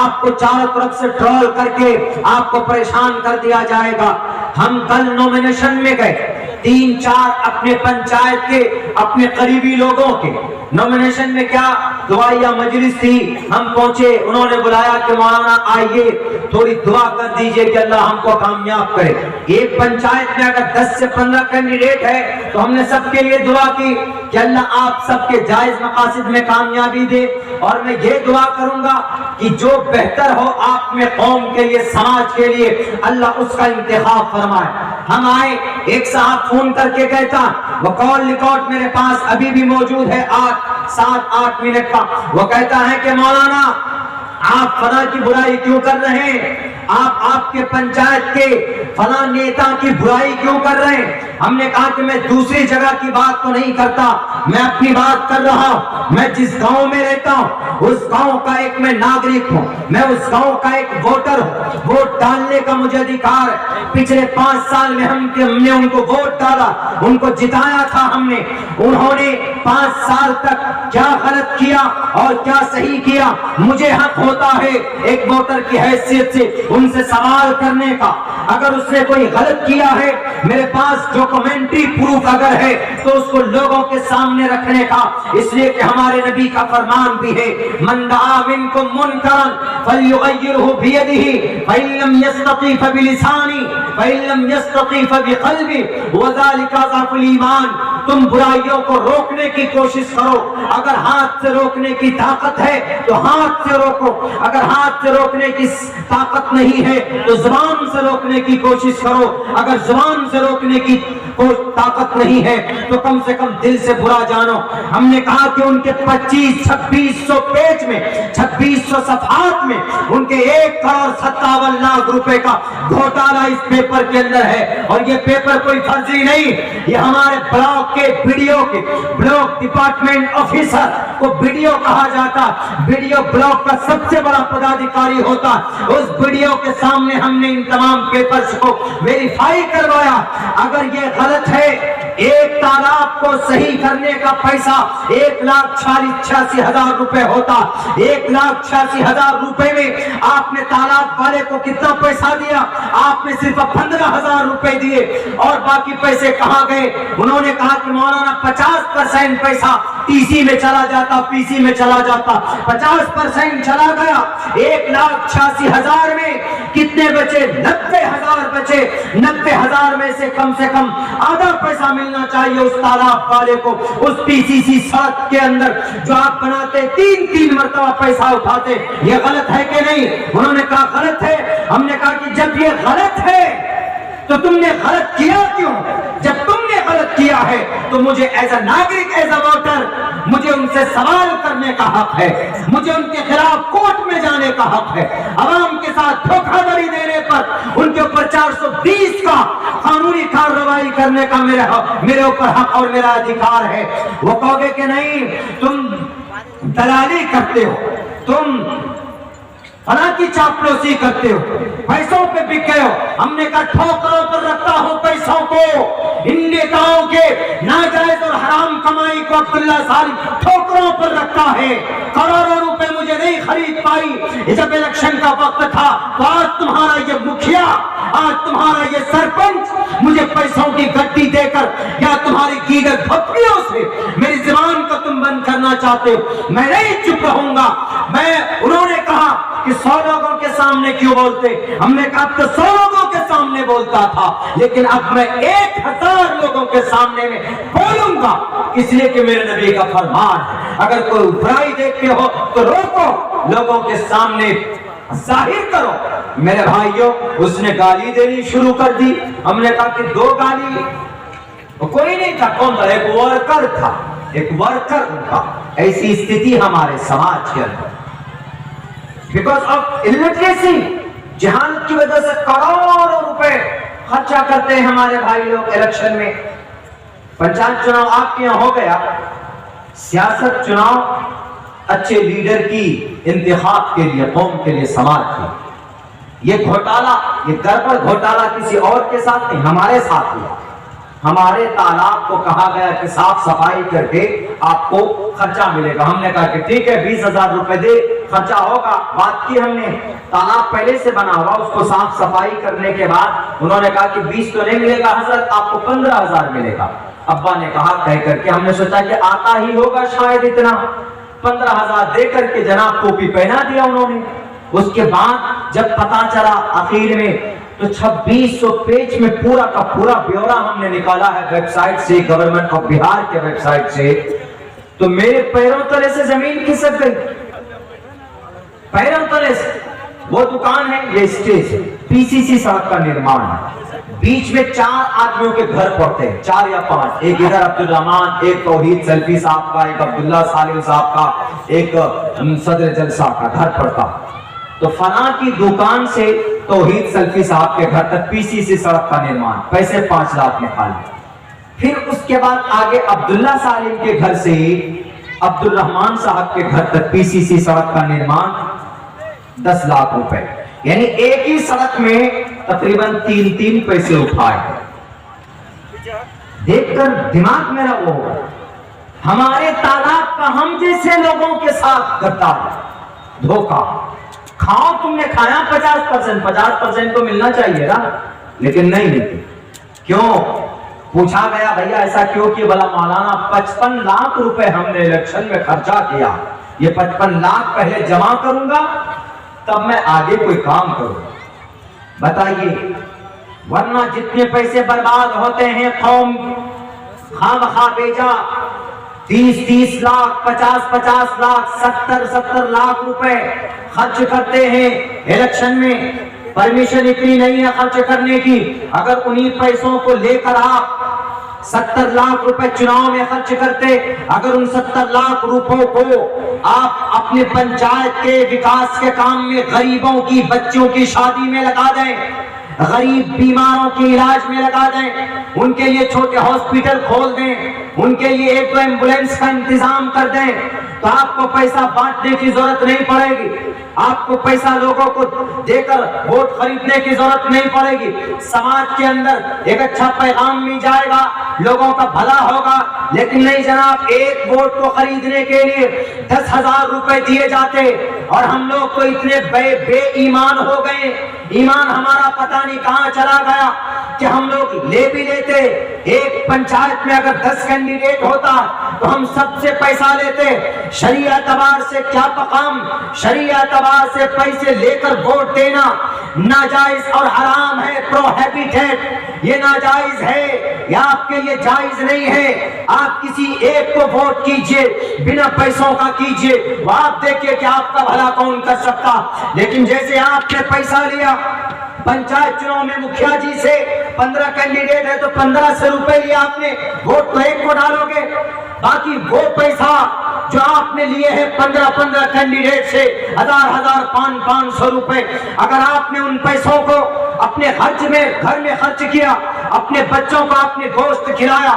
آپ کو چاروں طرف سے ٹرول کر کے آپ کو پریشان کر دیا جائے گا۔ ہم کل نومینیشن میں گئے، 3-4 اپنے پنچایت کے اپنے قریبی لوگوں کے نومینیشن میں کیا دعائیہ مجلس تھی، ہم پہنچے، انہوں نے بلایا کہ مولانا آئیے تھوڑی دعا کر دیجئے کہ اللہ ہم کو کامیاب کرے۔ ایک پنچایت میں اگر 10 سے 15 کینڈیڈیٹ ہے تو ہم نے سب کے لیے دعا کی کہ اللہ آپ سب کے جائز مقاصد میں کامیابی دے، اور میں یہ دعا کروں گا کہ جو بہتر ہو آپ میں قوم کے لیے، سماج کے لیے، اللہ اس کا انتخاب فرمائے۔ ہم آئے، ایک صاحب فون کر کے کہتا، وہ کال ریکارڈ میرے پاس ابھی بھی موجود ہے 7-8 منٹ کا، وہ کہتا ہے کہ مولانا آپ فلاں کی برائی کیوں کر رہے ہیں؟ آپ کے پنچایت کے فلاں نیتا کی برائی کیوں کر رہے ہیں؟ ہم نے کہا کہ میں دوسری جگہ کی بات تو نہیں کرتا، میں اپنی بات کر رہا ہوں۔ میں جس گاؤں میں رہتا ہوں اس گاؤں کا ایک میں ناگرک ہوں، میں اس گاؤں کا ایک ووٹر ہوں، ووٹ ڈالنے کا مجھے ادھیکار ہے۔ پچھلے 5 سال میں ہم نے ان کو ووٹ ڈالا، ان کو جتایا تھا ہم نے۔ انہوں نے 5 سال تک کیا غلط کیا اور کیا صحیح کیا، مجھے حق ہوتا ہے ایک ووٹر کی حیثیت سے ان سے سوال کرنے کا۔ اگر اس نے کوئی غلط کیا ہے، میرے پاس ڈاکومنٹری پروف اگر ہے تو اس کو لوگوں کے سامنے رکھنے کا، اس لیے کہ ہمارے نبی کا فرمان بھی ہے من دعا منکم منکرا فلیغیرہ بیدہ فإن لم یستطع فبلسانہ فإن لم یستطع فبقلبہ وذلک ضعف الایمان۔ تم برائیوں کو روکنے کی کوشش کرو، اگر ہاتھ سے روکنے کی طاقت ہے تو ہاتھ سے روکو، اگر ہاتھ سے روکنے کی طاقت نہیں ہے تو زبان سے روکنے کی کوشش کرو، اگر زبان سے روکنے کی طاقت نہیں ہے تو کم سے کم دل سے برا جانو۔ ہم نے کہا کہ ان کے 2500 پیج میں 2600 صفحات میں ان کے 1,57,00,000 روپے کا گھوٹالا اس پیپر کے اندر ہے، اور یہ پیپر کوئی فرضی نہیں، یہ ہمارے بلاک کے بیڈیو کے بلاک ڈپارٹمنٹ آفیسر کو بیڈیو کہا جاتا، بیڈیو بلاک کا سب سے بڑا پدادھیکاری ہوتا، اس بیڈیو کے سامنے ہم نے ان تمام پیپرز کو ویریفائی کروایا۔ اگر یہ غلط ہے، ایک تالاب کو صحیح کرنے کا پیسہ 1,86,000 روپے ہوتا، 1,86,000 روپے میں آپ نے تالاب والے کو کتنا پیسہ دیا؟ آپ نے صرف 15,000 روپے دیے، اور باقی پیسے کہاں گئے؟ انہوں نے کہا کہ مولانا 50% پیسہ ٹی سی میں چلا جاتا، پی سی میں چلا جاتا، 50% چلا گیا۔ 1,86,000 میں کتنے بچے؟ 90,000 بچے۔ 90,000 میں سے کم آدھا پیسہ ملنا چاہیے اس تالاب والے کو۔ اس پی سی سی سڑک کے اندر جو آپ بناتے 3 مرتبہ پیسہ اٹھاتے، یہ غلط ہے کہ نہیں؟ انہوں نے کہا غلط ہے۔ ہم نے کہا کہ جب یہ غلط ہے تو تم نے غلط کیا کیوں؟ جب تم نے غلط کیا ہے تو مجھے as a nagrik, as a voter, مجھے ان سے سوال کرنے کا حق ہے، مجھے ان کے خلاف کورٹ میں جانے کا حق ہے۔ عوام کے ساتھ دھوکہ دھڑی دینے پر ان کے اوپر 420 کا قانونی کارروائی کرنے کا میرے اوپر حق اور میرا ادھیکار ہے۔ وہ کہو گے کہ نہیں تم دلالی کرتے ہو، تم فلاں کی چاپلوسی کرتے ہو، پیسوں پہ بک گئے ہو۔ ہم نے کہا ٹھوکروں پر رکھتا ہوں پیسوں کو، ان نیتاؤں کے ناجائز اور حرام کمائی کو عبداللہ صالح ٹھوکروں پر رکھتا ہے۔ کروڑوں روپے مجھے نہیں خرید پائی، جب الیکشن کا وقت تھا تو آج تمہارا یہ مکھیا، آج تمہارا یہ سرپنچ مجھے پیسوں کی گٹی دے کر یا تمہاری دیگر بھپڑیوں سے میری زبان کو تم بند کرنا چاہتے ہو، میں نہیں چپ رہوں گا۔ انہوں نے کہا کہ 100 لوگوں کے سامنے کیوں بولتے؟ ہم نے کہا تو 100 لوگوں کے سامنے بولتا تھا، لیکن اب میں 1,000 لوگوں کے سامنے میں بولوں گا، اس لیے کہ میرے نبی کا فرمان ہے اگر کوئی برائی دیکھتے ہو تو روکو، لوگوں کے سامنے ظاہر کرو۔ میرے بھائیوں، اس نے گالی دینی شروع کر دی۔ ہم نے کہا کہ 2 گالی، کوئی نہیں تھا، کون تھا؟ ایک ورکر تھا، ایک ورکر تھا۔ ایسی استھتی ہمارے سماج کے اندر بیکاز آف illiteracy، جہالت کی وجہ سے کروڑوں روپے خرچہ کرتے ہیں ہمارے بھائی لوگ الیکشن میں۔ پنچایت چناؤ آپ کے یہاں ہو گیا، سیاست چناؤ اچھے لیڈر کی انتخاب کے لیے، قوم کے لیے، سماج کے۔ یہ گھوٹالا، یہ گڑبڑ گھوٹالا کسی اور کے ساتھ نہیں، ہمارے ساتھ ہوا۔ ہمارے تالاب کو کہا گیا کہ صاف صفائی کر کے آپ کو خرچہ ملے گا۔ ہم نے کہا کہ ٹھیک ہے 20,000 روپے دے، خرچہ ہوگا۔ بات کی ہم نے، تالاب پہلے سے بنا ہوا، اس کو صاف صفائی کرنے کے بعد انہوں نے کہا کہ 20 تو نہیں ملے گا حضرت، آپ کو 15,000 ملے گا۔ ابا نے کہا کہہ کر کے، ہم نے سوچا کہ آتا ہی ہوگا شاید اتنا، 15,000 دے کر کے جناب ٹوپی پہنا دیا انہوں نے۔ اس کے بعد جب پتا چلا آخر میں تو 2600 پیج میں پورا کا پورا بیورا ہم نے نکالا ہے ویب سائٹ سے، گورنمنٹ آف بہار کے ویب سائٹ سے، تو میرے پیروں تلے سے زمین کھسک گئی، پیروں تلے سے۔ وہ دکان ہے، یہ اسٹیج ہے، پی سی سی سڑک کا نرمان ہے، بیچ میں 4 آدمیوں کے گھر پڑتے ہیں، 4 یا 5، ایک ادھر عبد الرحمان، ایک توحید سلفی صاحب کا، ایک عبداللہ صالح صاحب کا، ایک صدر جلسہ کا گھر پڑتا. تو فلاں کی دکان سے توحید سلفی صاحب کے گھر تک PCC سڑک کا نرمان، پیسے 5 لاکھ نکالے. پھر اس کے بعد آگے عبداللہ صالح کے گھر سے عبد الرحمان صاحب کے گھر تک PCC سڑک کا نرمان 10 لاکھ روپے. یعنی ایک ہی سڑک میں تقریباً 3 پیسے اٹھائے. دیکھ کر دماغ میرا وہ ہمارے تالاب کا ہم جیسے لوگوں کے ساتھ غدار دھوکہ. کھاؤ، تم نے کھایا 50% تو ملنا چاہیے نا، لیکن نہیں ملتی. کیوں؟ پوچھا گیا بھیا ایسا کیوں کہ بلا مولانا 55 لاکھ روپے ہم نے الیکشن میں خرچہ کیا، یہ 55 لاکھ پہلے جمع کروں گا تب میں آگے کوئی کام کروں. بتائیے، ورنہ جتنے پیسے برباد ہوتے ہیں قوم خواہ بیجا، 30 لاکھ، 50 لاکھ، 70 لاکھ روپے خرچ کرتے ہیں الیکشن میں. پرمیشن اتنی نہیں ہے خرچ کرنے کی. اگر انہی پیسوں کو لے کر آپ 70 لاکھ روپے چناؤ میں خرچ کرتے، اگر ان 70 لاکھ روپوں کو آپ اپنے پنچایت کے وکاس کے کام میں، غریبوں کی بچوں کی شادی میں لگا دیں، غریب بیماروں کے علاج میں لگا دیں، ان کے لیے چھوٹے ہاسپٹل کھول دیں، ان کے لیے 1-2 ایمبولینس کا انتظام کر دیں، تو آپ کو پیسہ بانٹنے کی ضرورت نہیں پڑے گی. آپ کو پیسہ لوگوں کو دے کر ووٹ خریدنے کی ضرورت نہیں پڑے گی. سماج کے اندر ایک اچھا پیغام مل جائے گا، لوگوں کا بھلا ہوگا. لیکن نہیں جناب، ایک ووٹ کو خریدنے کے لیے 10,000 روپے دیے جاتے، اور ہم لوگ تو اتنے بے ایمان ہو گئے، ایمان ہمارا پتہ نہیں کہاں چلا گیا کہ ہم لوگ لے بھی لیتے. ایک پنچایت میں اگر 10 کینڈیڈیٹ ہوتا تو ہم سب سے پیسہ لیتے. شرعی اعتبار سے کیا مقام، شرعی اعتبار سے پیسے لے کر ووٹ دینا ناجائز اور حرام ہے، پروہیبٹڈ. یہ ناجائز ہے، یہ آپ کے لیے جائز نہیں ہے. آپ کسی ایک کو ووٹ کیجئے، بنا پیسوں کا کیجئے، وہ آپ دیکھیں کہ آپ کا بھلا کون کر سکتا. لیکن جیسے آپ نے پیسہ لیا پنچایت چناؤ میں، مکھیا جی سے 15 کینڈیڈیٹ ہے تو 1500 روپے لیا آپ نے، ووٹ تو ایک کو ڈالو گے. باقی وہ پیسہ جو آپ نے لیے ہیں 15 کینڈیڈیٹ سے، 1000 500 روپے، اگر آپ نے ان پیسوں کو اپنے خرچ میں گھر میں خرچ کیا، اپنے بچوں کو آپ نے گوشت کھلایا،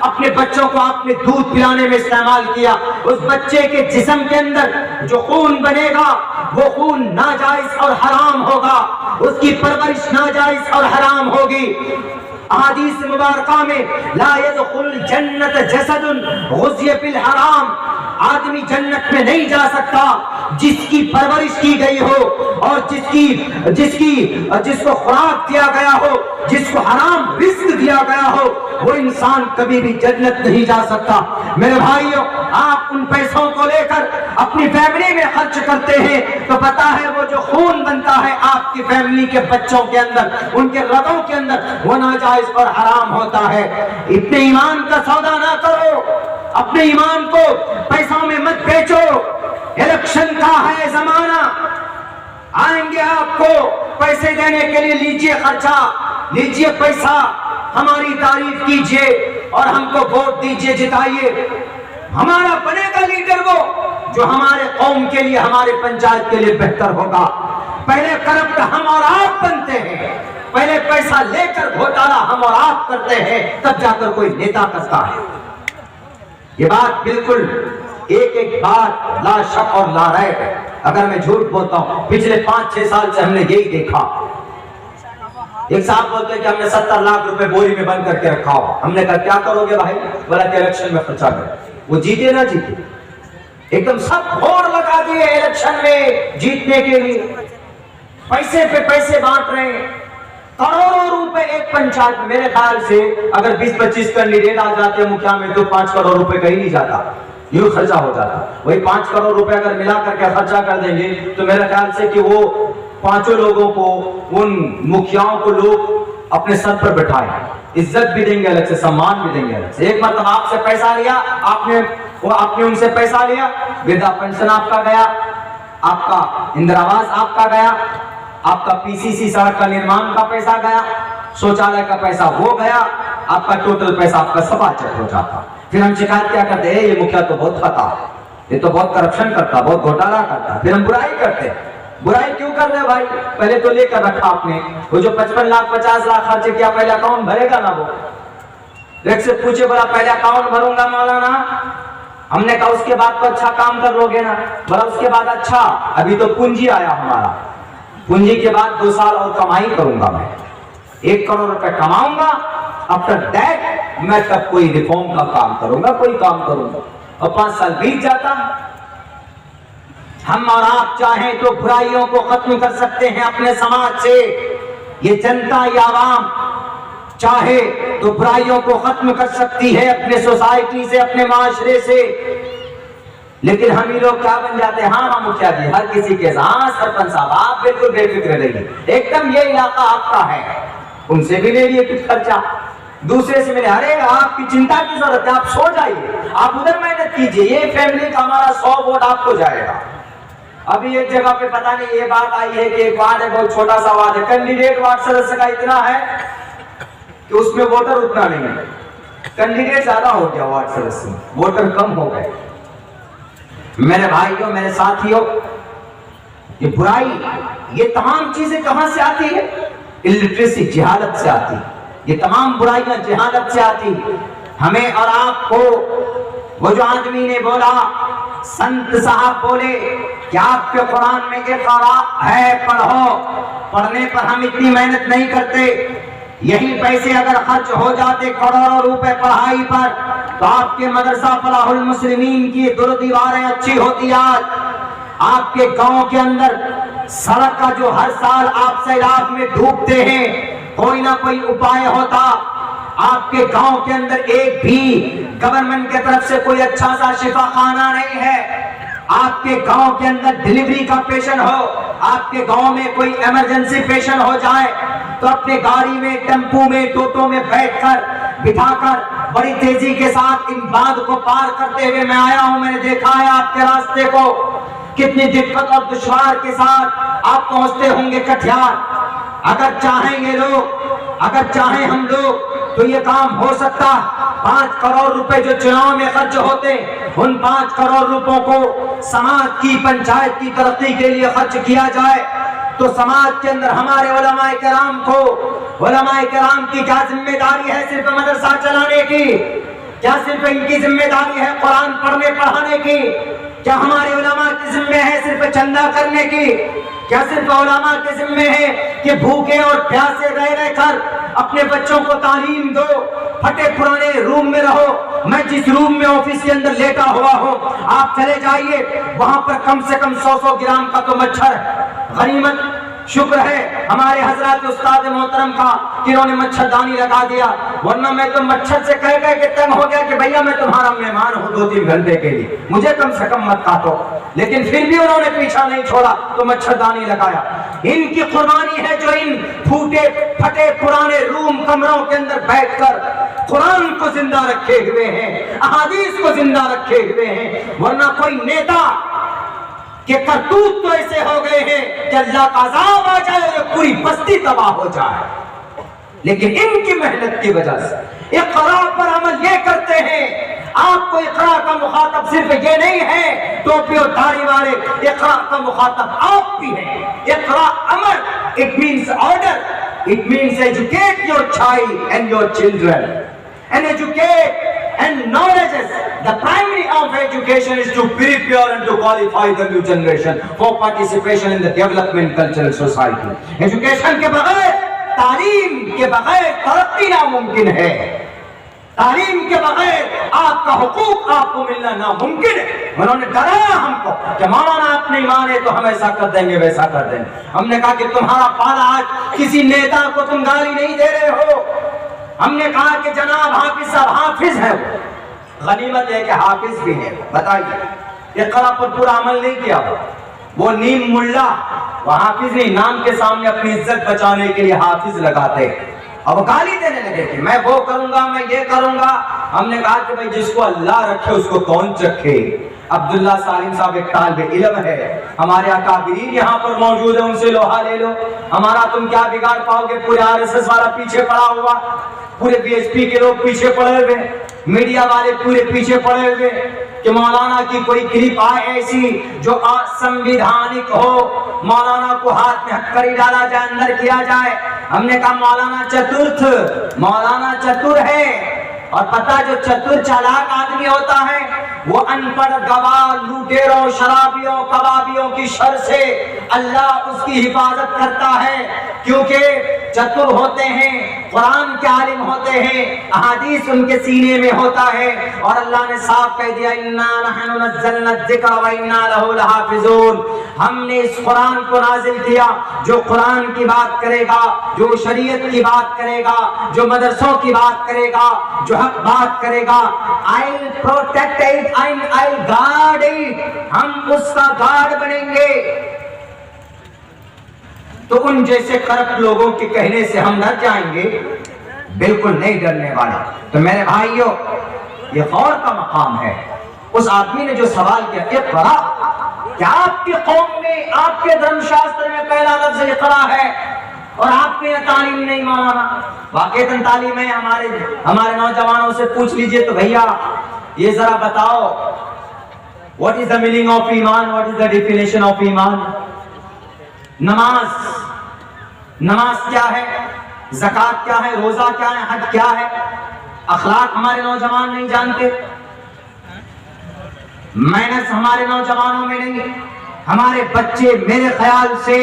اپنے بچوں کو آپ نے دودھ پلانے میں استعمال کیا، اس بچے کے جسم کے اندر جو خون بنے گا وہ خون ناجائز اور حرام ہوگا، اس کی پرورش ناجائز اور حرام ہوگی. احادیث مبارکہ میں لا يدخل الجنت جسد غذی بالحرام، آدمی جنت میں نہیں جا سکتا جس کی پرورش کی گئی ہو اور جس کو خوراک دیا گیا ہو، جس کو حرام رزق دیا گیا ہو، وہ انسان کبھی بھی جنت نہیں جا سکتا. میرے بھائیوں، آپ ان پیسوں کو لے کر اپنی فیملی میں خرچ کرتے ہیں تو پتا ہے وہ جو خون بنتا ہے آپ کی فیملی کے بچوں کے اندر، ان کے رگوں کے اندر، وہ ناجائز اور حرام ہوتا ہے. اتنے ایمان کا سودا نہ کرو، اپنے ایمان کو پیسوں میں مت بیچو. الیکشن کا ہے زمانہ، آئیں گے آپ کو پیسے دینے کے لیے، لیجئے خرچہ، لیجئے پیسہ، ہماری تعریف کیجئے اور ہم کو ووٹ دیجئے، جتائیے. ہمارا بنے گا لیڈر وہ جو ہمارے قوم کے لیے، ہمارے پنچایت کے لیے بہتر ہوگا. پہلے کرپٹ ہم اور آپ بنتے ہیں، پہلے پیسہ لے کر گھوٹالا ہم اور آپ کرتے ہیں، تب جا کر کوئی نیتا کرتا ہے. یہ بات بالکل ایک بات لا شک اور لا ریب ہے. اگر میں جھوٹ بولتا ہوں، پچھلے 5-6 سال سے ہم نے یہی دیکھا. ایک صاحب بولتے ہیں کہ ہم نے 70 لاکھ روپے بوری میں بند کر کے رکھا ہوا. ہم نے کہا کیا کرو گے بھائی؟ بولا کہ الیکشن میں خرچہ کریں. وہ جیتے نہ جیتے، ایک دم سب گھوڑ لگا دیے الیکشن میں جیتنے کے لیے، پیسے پہ پیسے بانٹ رہے ہیں. کروڑوں روپے ایک پنچایت میں، میرے خیال سے اگر 20-25 کینڈیڈیٹ آ جاتے ہیں مکھیا میں تو 5 کروڑ روپے کہیں نہیں جاتا، یوں خرچہ ہو جاتا. وہی 5 کروڑ روپے اگر ملا کر کے خرچہ کر دیں گے تو میرے خیال سے کہ وہ 5 لوگوں کو، ان مکھیاؤں کو لوگ اپنے سر پر بٹھائے، عزت بھی دیں گے الگ سے، سامان بھی دیں گے الگ سے. ایک مرتبہ آپ سے پیسہ لیا، آپ نے ان سے پیسہ لیا، وردھا پینشن آپ کا گیا، آپ کا اندرا آواس آپ کا گیا، آپ کا PCC سڑک کا نرمان کا پیسہ گیا, شوچالیہ کا پیسہ وہ گیا, آپ کا ٹوٹل پیسہ آپ کا سبا چٹ ہو جاتا. پھر ہم شکایت کیا کرتے ہیں, یہ مکھیا تو بہت خطا, یہ تو بہت کرپشن کرتا, بہت گھوٹالا کرتا. پھر ہم برائی کرتے ہیں. برائی کیوں کر رہے بھائی؟ پہلے تو لے کر رکھا آپ نے, وہ جو 55 لاکھ 50 لاکھ خرچ کیا, پہلے اکاؤنٹ بھرے گا نا وہ؟ ایک سے پوچھے بولا پہلے اکاؤنٹ بھروں گا مولانا. ہم نے کہا اس کے بعد تو اچھا کام کر لو گے نا. بولا اس کے بعد اچھا, ابھی تو پونجی آیا ہمارا, پونجی کے بعد 2 سال اور کمائی کروں گا, میں 1 کروڑ روپے کماؤں گا, آفٹر دیٹ میں تب کوئی ریفارم کا کام کروں گا, کوئی کام کروں گا. اور 5 سال بیت جاتا. ہم اور آپ چاہیں تو برائیوں کو ختم کر سکتے ہیں اپنے سماج سے. یہ جنتا یا عوام چاہے تو برائیوں کو ختم کر سکتی ہے اپنے سوسائٹی سے, اپنے معاشرے سے. لیکن ہم ہی لوگ کیا بن جاتے ہیں, ہاں مکھیا جی ہر کسی کے ساتھ, سرپنچ صاحب آپ بالکل بے فکر رہیے, ایک دم یہ علاقہ آپ کا ہے, ان سے بھی لے لیے کچھ خرچہ, دوسرے سے ملے, ارے آپ کی چنتا کی ضرورت ہے, آپ سو جائیے, آپ ادھر محنت کیجئے, یہ فیملی کا ہمارا 100 ووٹ آپ کو جائے گا. ابھی ایک جگہ پہ پتہ نہیں یہ بات آئی ہے کہ ایک وارڈ ہے, بہت چھوٹا سا وارڈ ہے, کینڈیڈیٹ وارڈ سدسیہ کا اتنا ہے کہ اس میں ووٹر اتنا نہیں ہے. کینڈیڈیٹ زیادہ ہو گیا وارڈ سدسیہ, ووٹر کم ہو گئے. میرے بھائیوں, میرے ساتھیوں, یہ برائی, یہ تمام چیزیں کہاں سے آتی ہے؟ الٹریسی, جہالت سے آتی. یہ تمام برائیاں جہالت سے آتی. ہمیں اور آپ کو وہ جو آدمی نے بولا, سنت صاحب بولے کہ آپ کے قرآن میں اقرا ہے, پڑھو, پڑھنے پر ہم اتنی محنت نہیں کرتے. یہی پیسے اگر خرچ ہو جاتے کروڑوں روپے پڑھائی پر, تو آپ کے مدرسہ فلاح المسلمین کی دو دیواریں اچھی ہوتی. آج آپ کے گاؤں کے اندر سڑک کا جو ہر سال آپ سیلاب میں ڈوبتے ہیں, کوئی نہ کوئی اپائے ہوتا. آپ کے گاؤں کے اندر ایک بھی گورنمنٹ کی طرف سے کوئی اچھا سا شفا خانہ نہیں ہے. آپ کے گاؤں کے اندر ڈیلیوری کا پیشنٹ ہو, آپ کے گاؤں میں کوئی ایمرجنسی پیشنٹ ہو جائے, تو اپنے گاڑی میں, ٹیمپو میں, ٹوٹو میں بیٹھ کر, بٹھا کر بڑی تیزی کے ساتھ ان باندھ کو پار کرتے ہوئے میں آیا ہوں. میں نے دیکھا ہے آپ کے راستے کو, کتنی دقت اور دشوار کے ساتھ آپ پہنچتے ہوں گے کٹھیار. اگر چاہیں یہ لوگ, اگر چاہیں ہم لوگ, تو یہ کام ہو سکتا. 5 کروڑ روپے جو چناؤ میں خرچ ہوتے, ان 5 کروڑ روپوں کو سماج کی, پنچایت کی ترقی کے لیے خرچ کیا جائے, تو سماج کے اندر ہمارے علماء کرام کو, علماء کرام کی کیا ذمہ داری ہے صرف مدرسہ چلانے کی؟ کیا صرف ان کی ذمہ داری ہے قرآن پڑھنے پڑھانے کی؟ کیا ہمارے علماء کی ذمہ ہے صرف چندہ کرنے کی؟ کیا صرف علماء کے ذمہ ہے کہ بھوکے اور پیاسے رہ کر اپنے بچوں کو تعلیم دو؟ پھٹے پرانے روم میں رہو. میں جس روم میں آفس کے اندر لیٹا ہوا ہوں, آپ چلے جائیے, وہاں پر کم سے کم 100 گرام کا تو مچھر. غنیمت, شکر ہے ہمارے حضرات استاد محترم کا کہ انہوں نے مچھردانی لگا دیا, ورنہ میں تو مچھر سے کہہ کے تنگ ہو گیا کہ بھیا میں تمہارا مہمان ہوں 2-3 گھنٹے کے لیے, مجھے کم سے کم مت کاٹو. لیکن پھر بھی انہوں نے پیچھا نہیں چھوڑا, تو مچھردانی لگایا. ان کی قربانی ہے جو ان پھوٹے پھٹے پرانے روم کمروں کے اندر بیٹھ کر قرآن کو زندہ رکھے ہوئے ہیں, احادیث کو زندہ رکھے ہوئے ہیں. ورنہ کوئی نیتا کہ کرتوت تو ایسے ہو گئے ہیں کہ اللہ کا عذاب آ جائے اور پوری بستی تباہ ہو جائے. لیکن ان کی محنت کی وجہ سے اقرا پر عمل یہ کرتے ہیں. آپ کو اقرا کا مخاطب صرف یہ نہیں ہے ٹوپی اور داڑھی والے, اقرا کا مخاطب آپ بھی ہیں. اقرا امر, it means order, it means educate your child and your children, and educate and knowledge is the primary of education is to prepare and to qualify the new generation for participation in the development cultural society. Education کے بغیر, تعلیم کے بغیر ترقی ناممکن ہے. تعلیم کے بغیر آپ کا حقوق آپ کو ملنا ناممکن ہے. انہوں نے ڈرایا ہم کو کہ مولانا آپ نہیں مانے تو ہم ایسا کر دیں گے, ویسا کر دیں گے. ہم نے کہا کہ تمہارا پالا آج کسی نیتا کو تم گالی نہیں دے رہے ہو. ہم نے کہا کہ جناب حافظ صاحب حافظ ہے, غنیمت ہے کہ حافظ بھی ہے. بتائیے اقرا پر پورا عمل نہیں کیا. وہ نیم ملا, وہ حافظ نہیں, نام کے سامنے اپنی عزت بچانے کے لیے حافظ لگاتے. اب گالی دینے لگے کہ میں وہ کروں گا, میں یہ کروں گا. ہم نے کہا کہ بھائی جس کو اللہ رکھے اس کو کون چکھے. عبداللہ سالم صاحب ایک طالب علم ہے، ہمارے اکابرین یہاں پر موجود ہیں، ان سے لوہا لے لو، ہمارا تم کیا بگاڑ پاؤ گے؟ پورے RSS والا پیچھے پڑا ہوا، پورے BHP کے لوگ پیچھے پڑے ہوئے، میڈیا والے پورے پیچھے پڑے ہوئے کہ مولانا کی کوئی کلپ آئے ایسی جو سنویدھانک ہو، مولانا کو ہاتھ میں ہتھکڑی ڈالا جائے، اندر کیا جائے۔ ہم نے کہا مولانا چتر مولانا چتر ہے، اور پتہ جو چتر چالاک آدمی ہوتا ہے وہ ان پڑھ گواہ لوٹیروں شرابیوں کبابیوں کی شر سے اللہ اس کی حفاظت کرتا ہے، کیونکہ چتر ہوتے ہیں، قرآن کے عالم ہوتے ہیں، احادیث ان کے سینے میں ہوتا ہے، اور اللہ نے صاف کہہ دیا انا نحن نزلنا الذکر وانا لہ لحافظون، ہم نے اس قرآن کو نازل کیا، جو قرآن کی بات کرے گا، جو شریعت کی بات کرے گا، جو مدرسوں کی بات کرے گا، جو حق بات کرے گا، I'll protect it, I'll guard it، ہم اس کا گارڈ بنیں گے۔ تو ان جیسے کرپٹ لوگوں کے کہنے سے ہم ڈر جائیں گے؟ بالکل نہیں ڈرنے والے۔ تو میرے بھائیوں، یہ غور کا مقام ہے۔ اس آدمی نے جو سوال کیا اقرا، کیا آپ کی قوم میں، آپ کے دھرم شاستر میں پہلا لفظ اقرا ہے اور آپ کے یہاں تعلیم نہیں؟ مولانا واقعتاً تعلیم ہے، ہمارے نوجوانوں سے پوچھ لیجئے تو بھیا یہ ذرا بتاؤ what is the meaning of ایمان، what is the definition of ایمان؟ نماز کیا ہے، زکوٰۃ کیا ہے، روزہ کیا ہے، حج کیا ہے؟ اخلاق ہمارے نوجوان نہیں جانتے، مینرز ہمارے نوجوانوں میں نہیں۔ ہمارے بچے میرے خیال سے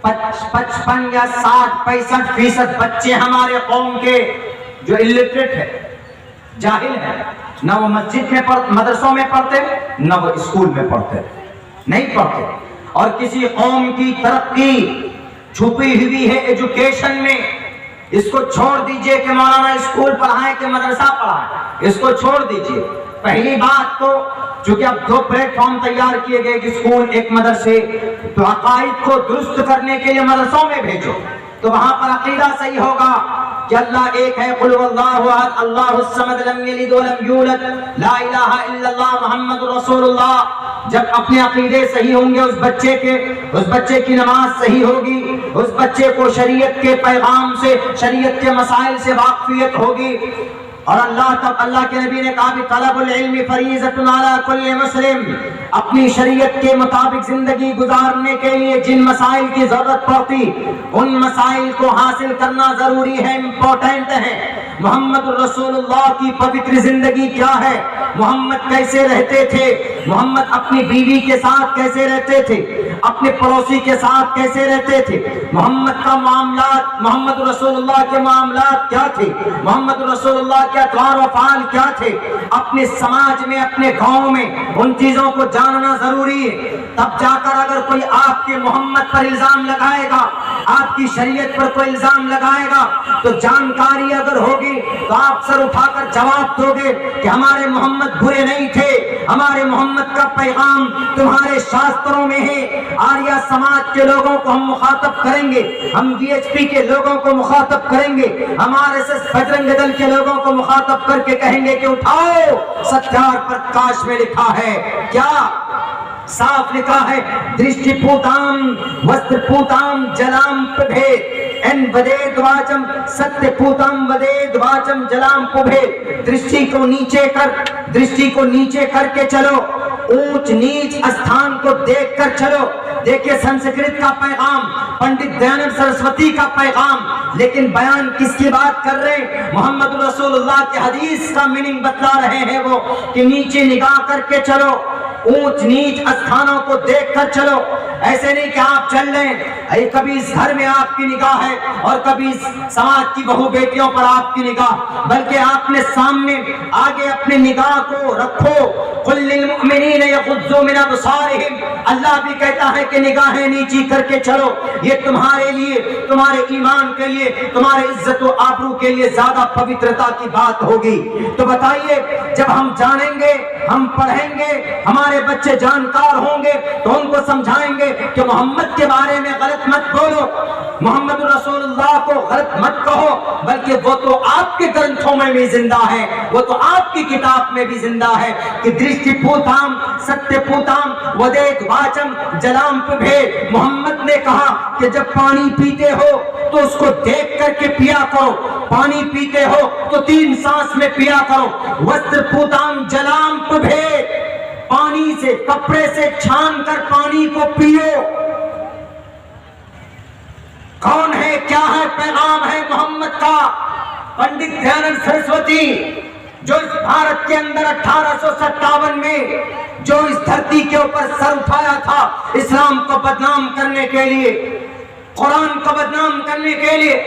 55 یا 60-65% بچے ہمارے قوم کے جو الٹریٹ ہے، جاہل ہے، نہ وہ مسجد میں مدرسوں میں پڑھتے، نہ وہ اسکول میں پڑھتے، نہیں پڑھتے۔ اور کسی قوم کی ترقی چھپی ہوئی ہے ایجوکیشن میں۔ اس کو چھوڑ دیجئے کہ مولانا اسکول پڑھائیں کہ مدرسہ پڑھائیں، اس کو چھوڑ دیجئے۔ پہلی بات تو چونکہ اب 2 پلیٹ فارم تیار کیے گئے، کہ اسکول ایک مدرسے، تو عقائد کو درست کرنے کے لیے مدرسوں میں بھیجو، تو وہاں پر عقیدہ صحیح ہوگا کہ اللہ ایک ہے، قل هو اللہ احد اللہ الصمد لم یلد ولم یولد لا الہ الا اللہ محمد رسول اللہ۔ جب اپنے عقیدے صحیح ہوں گے اس بچے کی نماز صحیح ہوگی، اس بچے کو شریعت کے پیغام سے، شریعت کے مسائل سے واقفیت ہوگی۔ اور اللہ کے نبی نے کہا بھی طلب العلم فریضۃ علی کل مسلم، اپنی شریعت کے مطابق زندگی گزارنے کے لیے جن مسائل کی ضرورت پڑتی ان مسائل کو حاصل کرنا ضروری ہے، امپورٹنٹ ہے۔ محمد رسول اللہ کی پوتر زندگی کیا ہے، محمد کیسے رہتے تھے، محمد اپنی بیوی کے ساتھ کیسے رہتے تھے، اپنے پڑوسی کے ساتھ کیسے رہتے تھے، محمد کا معاملات، محمد رسول اللہ کے معاملات کیا تھے، محمد رسول اللہ کے اقوال و افعال کیا تھے، اپنے سماج میں، اپنے گاؤں میں ان چیزوں کو جاننا ضروری ہے۔ تب جا کر اگر کوئی آپ کے محمد پر الزام لگائے گا، آپ کی شریعت پر کوئی الزام لگائے گا، تو جانکاری اگر ہوگی تو آپ سر اٹھا کر جواب دو گے کہ ہمارے محمد برے نہیں تھے، ہمارے محمد کا پیغام تمہارے شاستروں میں ہے۔ آریہ سماج کے لوگوں کو ہم مخاطب کریں گے، ہم BHP کے لوگوں کو مخاطب کریں گے، ہم RSS بجرنگ دل کے لوگوں کو مخاطب کر کے کہیں گے کہ اٹھاؤ، ستیار پرکاش میں لکھا ہے کیا؟ صاف لکھا ہے درشٹی پوتام وستر پوتام جلام پبھے این ودید واچم ستیہ پوتام ودید واچم جلام پبھے۔ درشٹی کو نیچے کر کے چلو، اونچ نیچ استھان کو دیکھ کر چلو۔ دیکھیں سنسکرت کا پیغام، پنڈت دیانند سرسوتی کا پیغام، لیکن بیان کس کی بات کر رہے ہیں؟ محمد رسول اللہ کی حدیث کا میننگ بتلا رہے ہیں وہ کہ نیچے نگاہ کر کے چلو، اونچ نیچ استھانوں کو دیکھ کر چلو۔ ایسے نہیں کہ آپ چل رہے، کبھی اس گھر میں آپ کی نگاہ ہے اور کبھی سماج کی بہو بیٹیوں پر آپ کی نگاہ، بلکہ آپ نے سامنے آگے اپنی نگاہ کو رکھو۔ قل للمؤمنین یغضوا من ابصارہم، اللہ بھی کہتا ہے کہ نگاہیں نیچی کر کے چلو، یہ تمہارے لیے، تمہارے ایمان کے لیے، تمہارے عزت و آبرو کے لیے زیادہ پوترتا کی بات ہوگی۔ تو بتائیے، جب ہم جانیں گے، ہم پڑھیں گے، ہمارے بچے جانکار ہوں گے تو ان کو سمجھائیں گے کہ محمد کے بارے میں غلط مت بولو، محمد رسول اللہ کو غلط غلط مت کہو، بلکہ وہ تو آپ کے گرنتھوں میں بھی زندہ ہے، وہ تو آپ کی کتاب میں بھی زندہ ہے کہ درشٹی پوتام ستیہ پوتام ودیت واچم جلام پبھے۔ محمد نے کہا کہ جب پانی پیتے ہو تو اس کو دیکھ کر کے پیا کرو، پانی پیتے ہو تو 3 سانس میں پیا کرو۔ وستر پوتام جلام پبھے، پانی سے کپڑے سے چھان کر پانی کو پیو۔ کون ہے، کیا ہے پیغام ہے محمد کا؟ پنڈت دیانند سرسوتی جو اس بھارت کے اندر 1857 میں جو اس دھرتی کے اوپر سر اٹھایا تھا اسلام کو بدنام کرنے کے لیے، قرآن کو بدنام کرنے کے لیے،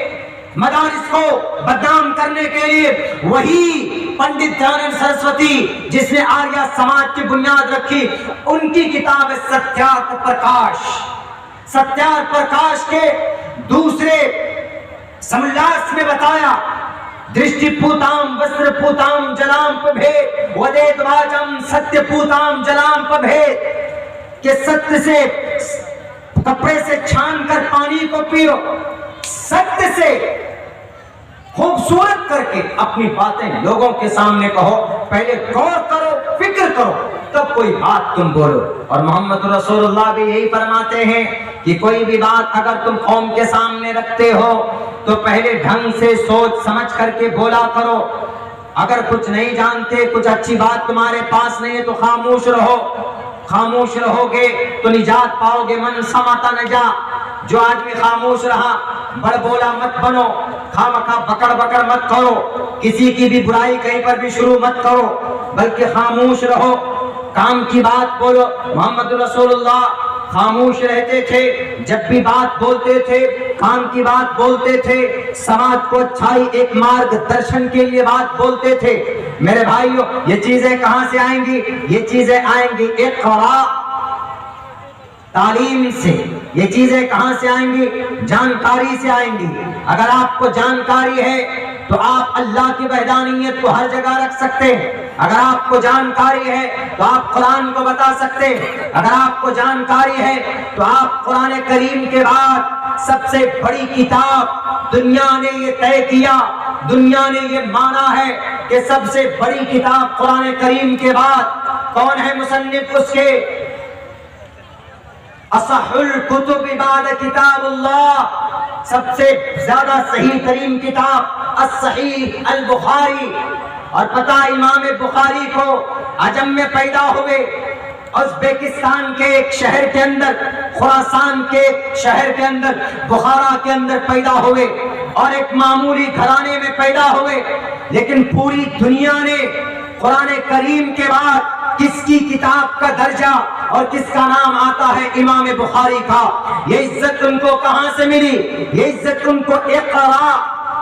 مدارس کو بدنام کرنے کے لیے، وہی پنڈت دیانند سرسوتی جس نے آریہ سماج کی بنیاد رکھی، ان کی کتاب ہے ستیارتھ پرکاش۔ ستیارتھ پرکاش کے دوسرے سملاس میں بتایا درشٹی پوتام وستر پوتام جلام پبھے ودیت واچم ستیہ پوتام جلام پبھے، کہ ستیہ سے کپڑے سے چھان کر پانی کو پیو، ستیہ سے خوبصورت کر کے اپنی باتیں لوگوں کے سامنے کہو، پہلے غور کرو، فکر کرو، تب کوئی بات تم بولو۔ اور محمد رسول اللہ بھی یہی فرماتے ہیں کہ کوئی بھی بات اگر تم قوم کے سامنے رکھتے ہو تو پہلے ڈھنگ سے سوچ سمجھ کر کے بولا کرو۔ اگر کچھ نہیں جانتے، کچھ اچھی بات تمہارے پاس نہیں ہے تو خاموش رہو، خاموش رہو گے تو نجات پاؤ گے۔ من سمعت نجا، جو آدمی خاموش رہا، بڑ بولا مت بنو، خامخواہ بکڑ بکڑ مت کرو، کسی کی بھی برائی کہیں پر بھی شروع مت کرو، بلکہ خاموش رہو، کام کی بات بولو۔ محمد رسول اللہ خاموش رہتے تھے، جب بھی بات بولتے تھے کام کی بات بولتے تھے، سماج کو اچھائی ایک مارگ درشن کے لیے بات بولتے تھے۔ میرے بھائیو، یہ چیزیں کہاں سے آئیں گی؟ یہ چیزیں آئیں گی اقرا، تعلیم سے۔ یہ چیزیں کہاں سے آئیں گی؟ جانکاری سے آئیں گی۔ اگر آپ کو جانکاری ہے تو آپ اللہ کی وحدانیت کو ہر جگہ رکھ سکتے ہیں۔ اگر آپ کو جانکاری ہے تو آپ قرآن کو بتا سکتے ہیں۔ اگر آپ کو جانکاری ہے تو آپ قرآن کریم کے بعد سب سے بڑی کتاب دنیا نے یہ طے کیا، دنیا نے یہ مانا ہے کہ سب سے بڑی کتاب قرآن کریم کے بعد کون ہے مصنف اس کے؟ اصح الکتب بعد کتاب اللہ، سب سے زیادہ صحیح ترین کتاب الصحیح البخاری۔ اور پتہ امام بخاری کو عجم میں پیدا ہوئے، ازبیکستان کے ایک شہر کے اندر، خراسان کے ایک شہر کے اندر، بخارا کے اندر پیدا ہوئے اور ایک معمولی گھرانے میں پیدا ہوئے، لیکن پوری دنیا نے قرآن کریم کے بعد کس کی کتاب کا درجہ اور کس کا نام آتا ہے؟ امام بخاری کا۔ یہ عزت ان کو کہاں سے ملی؟ یہ عزت ان کو اقرا،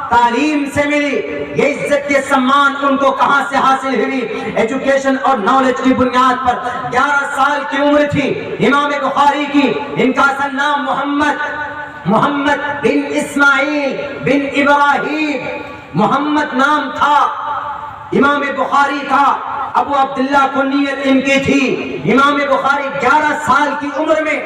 تعلیم سے ملی۔ یہ عزت یہ سمان ان کو کہاں سے حاصل ہوئی؟ ایجوکیشن اور نالج کی بنیاد پر۔ 11 سال کی عمر تھی امام بخاری کی۔ ان کا اصل نام محمد بن اسماعیل بن ابراہیم، محمد نام تھا امام بخاری کا۔ ابو عبداللہ کنیت ان کی تھی۔ امام بخاری 11 سال کی عمر میں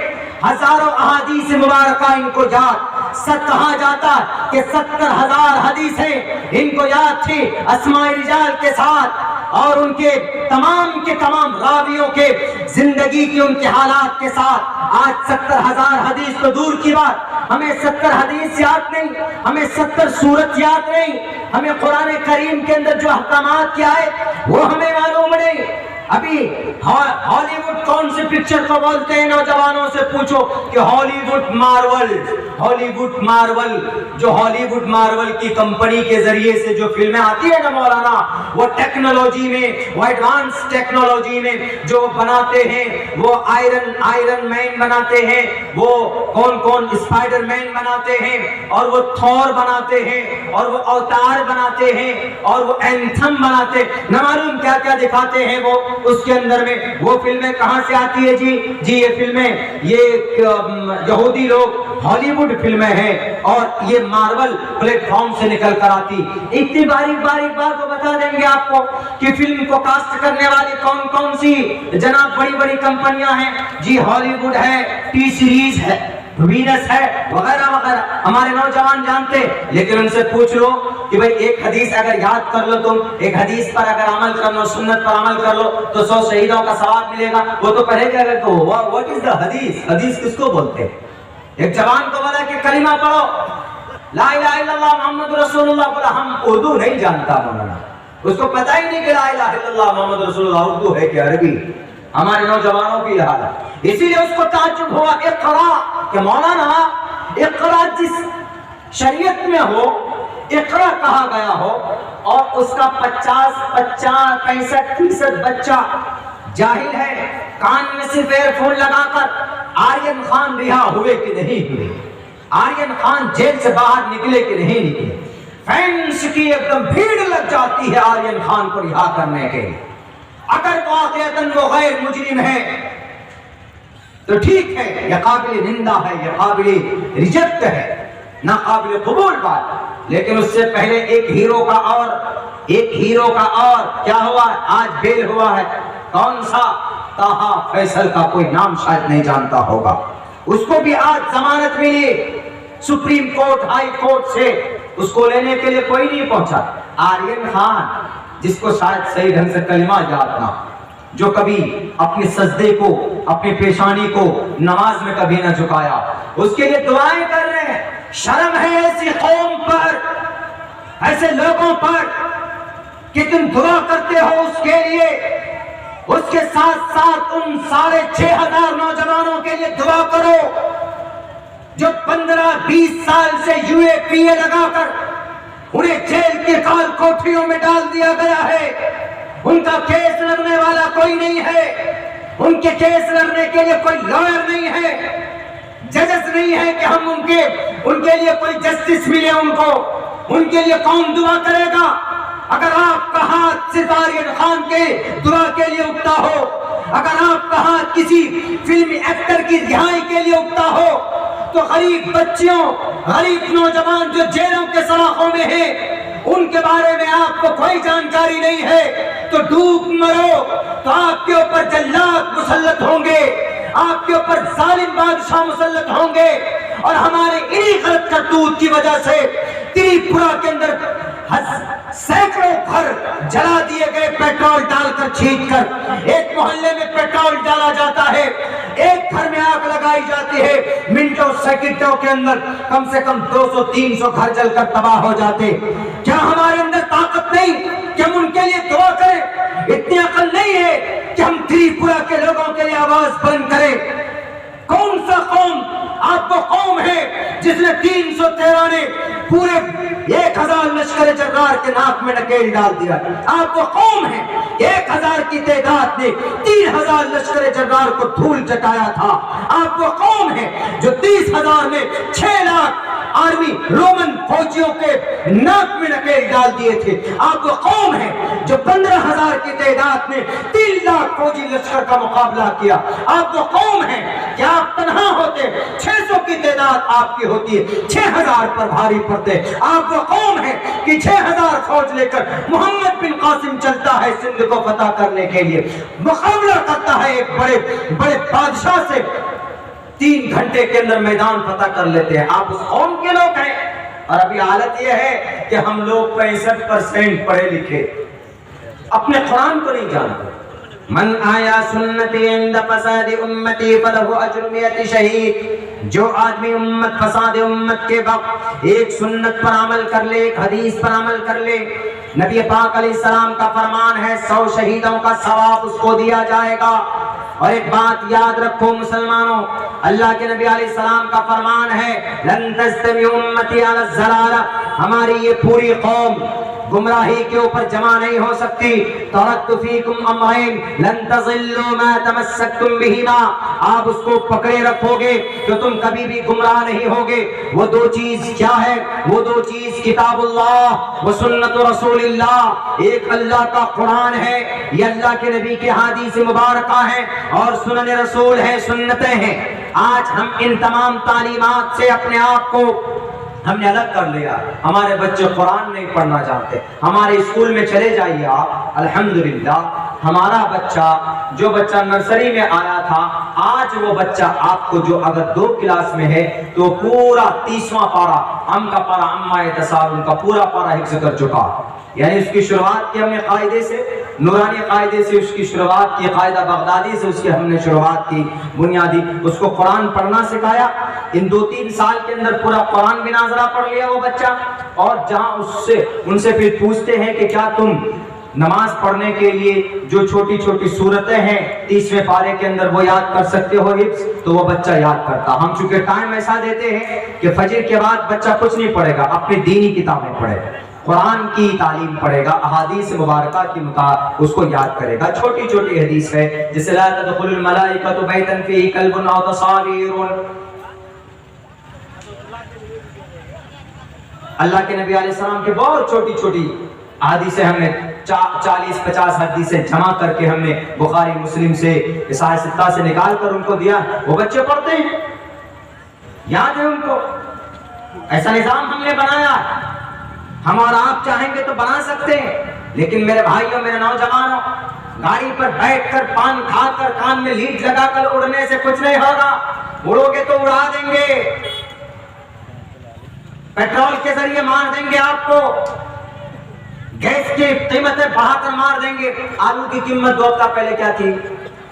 ہزاروں احادیث مبارکہ ان کو یاد، کہا جاتا کہ 70,000 حدیثیں ان کو یاد تھی اسماء رجال کے ساتھ، اور ان کے تمام راویوں کے زندگی کی ان کے حالات کے ساتھ۔ آج 70,000 حدیث تو دور کی بات، ہمیں 70 حدیث یاد نہیں، ہمیں 70 سورت یاد نہیں، ہمیں قرآن کریم کے اندر جو احکامات کیا ہے وہ ہمیں معلوم نہیں۔ ابھی ہالی ووڈ کون سی پکچر کو بولتے ہیں؟ نوجوانوں سے پوچھو کہ ہالی ووڈ مارول، ہالی ووڈ مارول، جو ہالی ووڈ مارول کی کمپنی کے ذریعے سے جو فلمیں آتی ہیں نا مولانا، وہ ٹیکنالوجی میں، وہ ایڈوانس ٹیکنالوجی میں جو بناتے ہیں، وہ آئرن مین بناتے ہیں، وہ کون اسپائڈر مین بناتے ہیں، اور وہ تھور بناتے ہیں، اور وہ اوتار بناتے ہیں، اور وہ اینتھم بناتے ہیں، نہ معلوم کیا کیا دکھاتے ہیں وہ اس کے اندر میں۔ وہ فلمیں کہاں سے آتی ہے جی یہ فلمیں، یہ یہودی لوگ ہالی ووڈ فلمیں ہیں، اور یہ مارول پلیٹ فارم سے نکل کر آتی۔ اتنی باریک بات کو بتا دیں گے آپ کو کہ فلم کو کاسٹ کرنے والی کون سی جناب بڑی کمپنیاں ہیں جی۔ ہالی ووڈ ہے، ٹی سیریز ہے، وینس ہے وغیرہ وغیرہ ہمارے نوجوان جانتے. لیکن ان سے پوچھ لو کہ بھئی ایک حدیث اگر یاد کر لو تم, ایک حدیث پر اگر عمل کر لو, سنت پر عمل کر لو تو 100 شہیدوں کا ثواب ملے گا. وہ تو پڑھے گا کہ واٹ از دا حدیث, حدیث کس کو بولتے ہیں. ایک جوان کو بولا کہ کلمہ پڑھو لا الہ الا اللہ محمد رسول اللہ, بولا ہم اردو نہیں جانتا مولانا, اس کو پتہ ہی نہیں کہ لا الہ الا اللہ محمد رسول اللہ اردو ہے کہ عربی. ہمارے نوجوانوں کی حالت. اسی لیے اس کو تعجب ہوا اقرا, کہ مولانا اقرا جس شریعت میں ہو, اقرا کہا گیا ہو, اور اس کا 65% بچہ جاہل ہے, کان میں صرف ایئر فون لگا کر آرین خان رہا ہوئے کہ نہیں ہوئے, آرین خان جیل سے باہر نکلے کہ نہیں نکلے, فینس کی ایک دم بھیڑ لگ جاتی ہے آرین خان کو رہا کرنے کے. اگر واقعتاً وہ غیر مجرم ہے تو ٹھیک ہے, یہ قابل نندہ ہے, یہ قابل ریجیکٹ ہے, ناقابل قبول بات. لیکن اس سے پہلے ایک ہیرو کا اور کیا ہوا, آج بیل ہوا ہے. کون سا؟ طاہا فیصل کا کوئی نام شاید نہیں جانتا ہوگا. اس کو بھی آج ضمانت ملی سپریم کورٹ, ہائی کورٹ سے, اس کو لینے کے لیے کوئی نہیں پہنچا. آرین خان جس کو شاید صحیح ڈھنگ سے کلمہ یاد نہ, جو کبھی اپنے سجدے کو, اپنی پیشانی کو نماز میں کبھی نہ جھکایا, اس کے لیے دعائیں کر رہے ہیں. شرم ہے ایسی قوم پر, ایسے لوگوں پر کہ تم دعا کرتے ہو اس کے لیے. اس کے ساتھ ساتھ ان 6,500 نوجوانوں کے لیے دعا کرو جو 15-20 سال سے یو اے پی اے لگا کر انہیں جیل کے کال کوٹھیوں میں ڈال دیا گیا ہے. ان کا کیس لڑنے والا کوئی نہیں ہے, ان کے کیس لڑنے کے لیے کوئی لائر نہیں ہے, ججز نہیں ہے کہ ہم ان کے لیے کوئی جسٹس ملے. ان کے لیے کون دعا کرے گا؟ اگر آپ کا ہاتھ صرف آرین خان کے دعا کے لیے اٹھتا ہو, اگر آپ کا ہاتھ کسی فلمی ایکٹر کی رہائی کے لیے اٹھتا ہو, تو غریب بچیوں, غریب نوجوان جو جیلوں کے سلاخوں میں ہیں, ان کے بارے میں آپ کو کوئی جانکاری نہیں ہے تو ڈوب مرو, تو آپ کے اوپر جلاد مسلط ہوں گے, آپ کے اوپر ظالم بادشاہ مسلط ہوں گے. اور ہمارے انہی غلط کرتوت کی وجہ سے تریپورہ کے اندر سینکڑوں گھر جلا دیے گئے, پیٹرول ڈال کر چھینک کر. ایک محلے میں پیٹرول ڈالا جاتا ہے, ایک گھر میں آگ لگائی جاتی ہے, منٹوں سیکنڈوں کے اندر کم سے کم 200-300 گھر جل کر تباہ ہو جاتے. کیا ہمارے اندر طاقت نہیں کہ ہم ان کے لیے دعا کریں؟ اتنی عقل نہیں ہے کہ ہم تریپورہ کے لوگوں کے لیے آواز بلند کریں. کون سا قوم آپ کو قوم ہے جس نے 313 نے پورے 1000 لشکر جرار کے ناک میں نکیل ڈال دیا؟ آپ کو قوم ہے 1000 کی تعداد نے 3000 لشکر جرار کو دھول چٹایا تھا. آپ کو قوم ہے جو 30,000 میں 6 لاکھ آرمی رومن فوجیوں کے ناک میں نکیل ڈال دیے تھے. آپ کو قوم ہے جو 15,000 کی تعداد میں 3 لاکھ فوجی لشکر کا مقابلہ کیا. آپ کو قوم ہے کہ آپ تنہا ہوتے 600 کی تعداد آپ کی ہوتی ہے, 6,000 پر بھاری پڑتے. آپ کو قوم ہے کہ 6,000 فوج لے کر محمد بن قاسم چلتا ہے سندھ کو فتح کرنے کے لیے, مقابلہ کرتا ہے ایک بڑے بادشاہ سے, 3 گھنٹے کے اندر میدان فتح کر لیتے ہیں. آپ اس قوم کے لوگ ہیں. اور ابھی حالت یہ ہے کہ ہم لوگ 65% پڑھے لکھے, اپنے قرآن کو نہیں جانتے. من آیا سنتی عند فساد امتی فلہ اجر 100 شہید. جو آدمی امت فساد امت کے وقت ایک سنت پر عمل کر لے, ایک حدیث پر عمل کر لے, نبی پاک علیہ السلام کا فرمان ہے 100 شہیدوں کا ثواب اس کو دیا جائے گا. اور ایک بات یاد رکھو مسلمانوں, اللہ کے نبی علیہ السلام کا فرمان ہے لن تجتمع امتی علی الضلالہ, ہماری یہ پوری قوم گمراہی کے اوپر جمع نہیں ہو سکتی. ترکت فیکم امرین لن تضلوا ما تمسکتم بہما, آپ اس کو پکڑے رکھو گے تو تم کبھی بھی گمراہ نہیں ہوگے. وہ 2 چیز کیا ہے؟ وہ 2 چیز کتاب اللہ و سنت رسول اللہ. ایک اللہ کا قرآن ہے, یہ اللہ کے نبی کے حدیث مبارکہ ہیں, اور سنن رسول ہے, سنتیں ہیں. آج ہم ان تمام تعلیمات سے اپنے آپ کو ہم نے الگ کر لیا. ہمارے بچے قرآن نہیں پڑھنا چاہتے. ہمارے اسکول میں چلے جائیے آپ, الحمدللہ ہمارا بچہ جو بچہ نرسری میں آیا تھا آج وہ بچہ آپ کو جو اگر 2 کلاس میں ہے تو پورا 30واں پارہ ہم کا پارہ اما یتساءلون کا پورا پارہ حفظ کر چکا. یعنی اس کی شروعات کی ہم نے قاعدے سے، نورانی قاعدے سے اس کی شروعات کی، قاعدہ بغدادی سے اس کی ہم نے شروعات کی بنیادی. اس کو قرآن پڑھنا سکھایا. ان 2-3 سال کے اندر پورا قرآن بھی ناظرہ پڑھ لیا وہ بچہ. اور جہاں ان سے پھر پوچھتے ہیں کہ کیا تم نماز پڑھنے کے لیے جو چھوٹی چھوٹی صورتیں ہیں 30ویں پارے کے اندر وہ یاد کر سکتے ہو حفظ؟ تو وہ بچہ یاد کرتا. ہم چونکہ ٹائم ایسا دیتے ہیں کہ فجر کے بعد بچہ کچھ نہیں پڑھے گا، اپنی دینی کتابیں پڑھے گا، قرآن کی تعلیم پڑھے گا، احادیث مبارکہ کی مطابق اس کو یاد کرے گا. چھوٹی چھوٹی حدیث ہے جسے لا تدخل الملائکۃ بیتا فیہ کلب او تصاویر. اللہ کے نبی علیہ السلام کی بہت چھوٹی چھوٹی حدیثیں ہم نے 40-50 حدیثیں جمع کر کے ہم نے بخاری مسلم سے اصحاح 6 سے نکال کر ان کو دیا. وہ بچے پڑھتے ہیں، یاد ہے ان کو. ایسا نظام ہم نے بنایا. ہم اور آپ چاہیں گے تو بنا سکتے ہیں، لیکن میرے بھائیوں، میرے نوجوانوں، گاڑی پر بیٹھ کر پان کھا کر کان میں لیڈ لگا کر اڑنے سے کچھ نہیں ہوگا. اڑو گے تو اڑا دیں گے، پیٹرول کے ذریعے مار دیں گے آپ کو، گیس کی قیمتیں بڑھا کر مار دیں گے. آلو کی قیمت 2 ہفتہ پہلے کیا تھی؟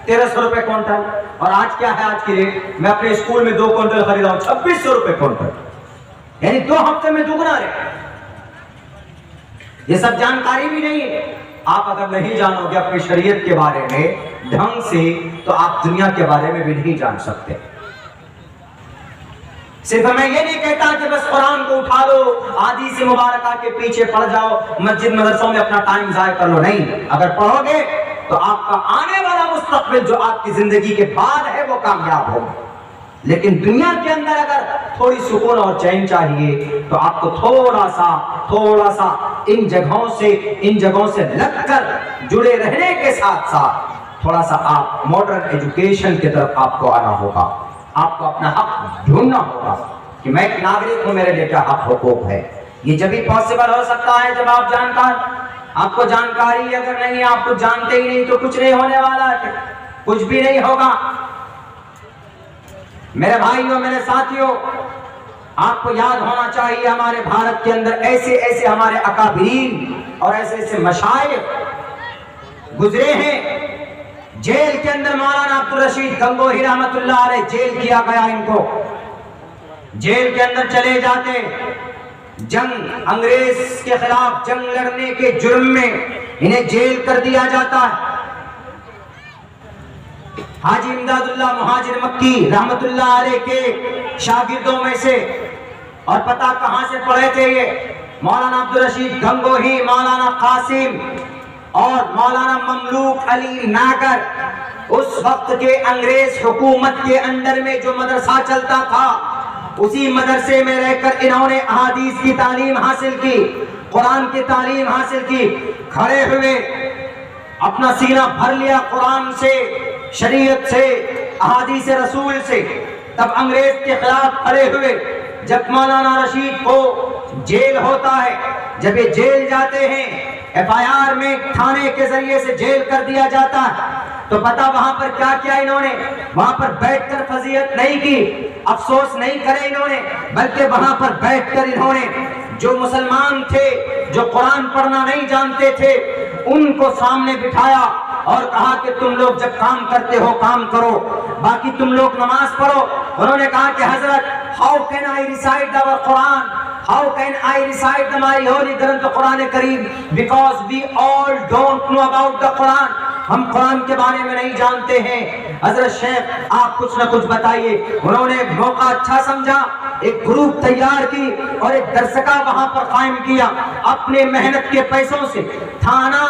1300 روپے کوئنٹل. اور آج کیا ہے آج کی ریٹ؟ میں اپنے اسکول میں 2 کوئنٹل خریدا ہوں 2600 روپے کوئنٹل. یعنی 2 ہفتے میں دگنا رہے. یہ سب جانکاری بھی نہیں ہے. آپ اگر نہیں جانو گے اپنی شریعت کے بارے میں ڈھنگ سے تو آپ دنیا کے بارے میں بھی نہیں جان سکتے. صرف میں یہ نہیں کہتا کہ بس قرآن کو اٹھا لو، حدیث مبارکہ کے پیچھے پڑ جاؤ، مسجد مدرسوں میں اپنا ٹائم ضائع کر لو. نہیں، اگر پڑھو گے تو آپ کا آنے والا مستقبل جو آپ کی زندگی کے بعد ہے وہ کامیاب ہوگا. لیکن دنیا کے اندر اگر تھوڑی سکون اور چین چاہیے تو آپ کو تھوڑا سا ان جگہوں سے لگ کر جڑے رہنے کے ساتھ ساتھ تھوڑا سا آپ ماڈرن ایجوکیشن کی طرف آپ کو آنا ہوگا. آپ کو اپنا حق ڈھونڈنا ہوگا کہ میں ایک ناگرک ہوں، میرے لیے کیا حق حقوق ہے. یہ جب بھی پاسبل ہو سکتا ہے جب آپ آپ کو جانکاری اگر نہیں، آپ کو جانتے ہی نہیں تو کچھ نہیں ہونے والا ہے، کچھ بھی نہیں ہوگا. میرے بھائیوں، میرے ساتھیوں، آپ کو یاد ہونا چاہیے ہمارے بھارت کے اندر ایسے ہمارے اکابرین اور ایسے مشائخ گزرے ہیں. جیل کے اندر مولانا عبدالرشید گنگوہی رحمت اللہ علیہ جیل کیا گیا. ان کو جیل کے اندر چلے جاتے، جنگ انگریز کے خلاف جنگ لڑنے کے جرم میں انہیں جیل کر دیا جاتا ہے. حاجی امداد اللہ مہاجر مکی رحمت اللہ علیہ کے شاگردوں میں سے، اور پتہ کہاں سے پڑھے تھے یہ؟ مولانا عبدالرشید گنگوہی، مولانا قاسم اور مولانا مملوک علی ناگر. اس وقت کے انگریز حکومت کے اندر میں جو مدرسہ چلتا تھا اسی مدرسے میں رہ کر انہوں نے احادیث کی تعلیم حاصل کی، قرآن کی تعلیم حاصل کی. کھڑے ہوئے اپنا سینہ بھر لیا قرآن سے، شریعت سے، احادیث رسول سے. تب انگریز کے خلاف کھڑے ہوئے. جب مولانا رشید کو جیل ہوتا ہے، جب یہ جیل جاتے ہیں، FIR میں تھانے کے ذریعے سے جیل کر دیا جاتا ہے، تو پتہ وہاں پر کیا کیا انہوں نے؟ وہاں پر بیٹھ کر فضیلت نہیں کی، افسوس نہیں کرے انہوں نے، بلکہ وہاں پر بیٹھ کر انہوں نے جو مسلمان تھے، جو قرآن پڑھنا نہیں جانتے تھے، ان کو سامنے بٹھایا اور کہا کہ تم لوگ جب کام کرتے ہو کام کرو، باقی تم لوگ نماز پڑھو. انہوں نے کہا کہ حضرت how can I recite our Quran? How can I recite my holy Granth Quran Kareem? Because we all don't know about the Quran. ہم قرآن کے بارے میں نہیں جانتے ہیں. حضرت شیخ آپ کچھ نہ کچھ بتائیے. انہوں نے موقع اچھا سمجھا، ایک گروپ تیار کی اور ایک درسگاہ وہاں پر قائم کیا اپنے محنت کے پیسوں سے. تھانہ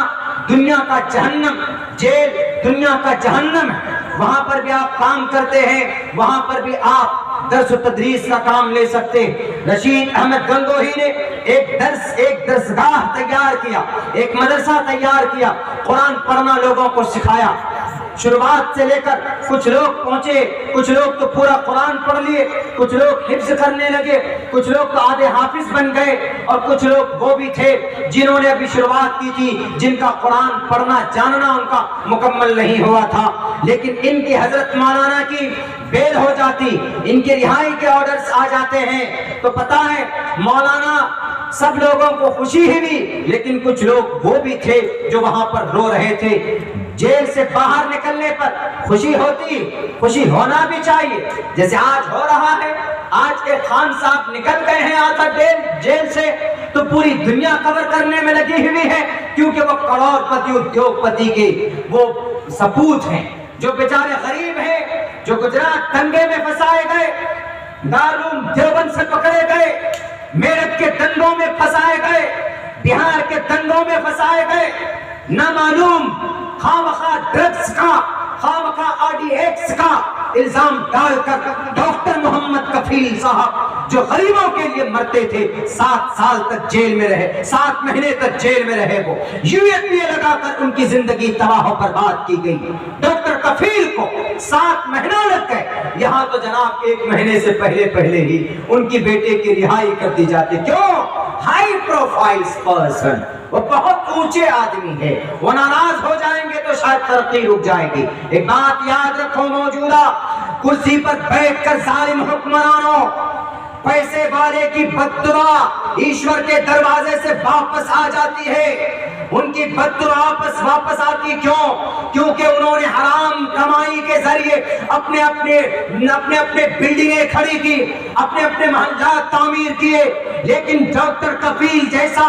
دنیا کا جہنم، جیل دنیا کا جہنم ہے، وہاں پر بھی آپ کام کرتے ہیں، وہاں پر بھی آپ درس و تدریس کا کام لے سکتے. رشید احمد گنگوہی نے ایک درسگاہ تیار کیا، ایک مدرسہ تیار کیا، قرآن پڑھنا لوگوں کو سکھایا. شروعات سے لے کر کچھ لوگ پہنچے، کچھ لوگ تو پورا قرآن پڑھ لیے، کچھ لوگ حفظ کرنے لگے، کچھ لوگ تو آدھے حافظ بن گئے، اور کچھ لوگ وہ بھی تھے جنہوں نے ابھی شروعات کی تھی، جن کا قرآن پڑھنا جاننا ان کا مکمل نہیں ہوا تھا۔ لیکن ان کی حضرت مولانا کی بیل ہو جاتی، ان کے رہائی کے آرڈرز آ جاتے ہیں، تو پتا ہے مولانا سب لوگوں کو خوشی ہی بھی، لیکن کچھ لوگ وہ بھی تھے جو وہاں پر رو رہے تھے۔ جیل سے باہر نکلنے پر خوشی ہوتی، خوشی ہونا بھی چاہیے، جیسے آج ہو رہا ہے۔ آج ایک خان صاحب نکل گئے ہیں آتا جیل سے، تو پوری دنیا کور کرنے میں لگی ہوئی ہے، کیونکہ وہ کروڑ پتی ادیوگ پتی کے وہ سپوت ہیں، جو بیچارے غریب ہیں، جو گجرات دنگے میں پھنسائے گئے، دارالعلوم دیوبند سے پکڑے گئے، میرٹھ کے دنگوں میں پھنسائے گئے، بہار کے دنگوں میں پھنسائے گئے، نہ معلوم خواہ ڈرگس کا، خواہ آر ڈی ایکس کا الزام ڈال کر ڈاکٹر محمد کفیل صاحب جو غریبوں کے لیے مرتے تھے 7 سال تک جیل میں رہے، 7 مہینے تک جیل میں رہے، وہ UAPA لگا کر ان کی زندگی تباہ و برباد کی گئی۔ ڈاکٹر کفیل کو 7 مہینہ لگ گئے، یہاں تو جناب 1 مہینے سے پہلے ہی ان کی بیٹے کی رہائی کر دی جاتی۔ کیوں؟ ہائی پروفائلز پرسن، وہ بہت اونچے آدمی ہے، وہ ناراض ہو جائیں گے تو شاید ترقی رک جائے گی۔ ایک بات یاد رکھو، موجودہ کرسی پر بیٹھ کر ظالم حکمرانوں، پیسے والے کی بد دعا ایشور کے دروازے سے واپس آ جاتی ہے۔ ان کی بد دعا واپس آتی کیوں؟ کیونکہ انہوں نے حرام کمائی کے ذریعے اپنے بلڈنگیں کھڑی کی، اپنے محلات تعمیر کیے، لیکن ڈاکٹر کفیل جیسا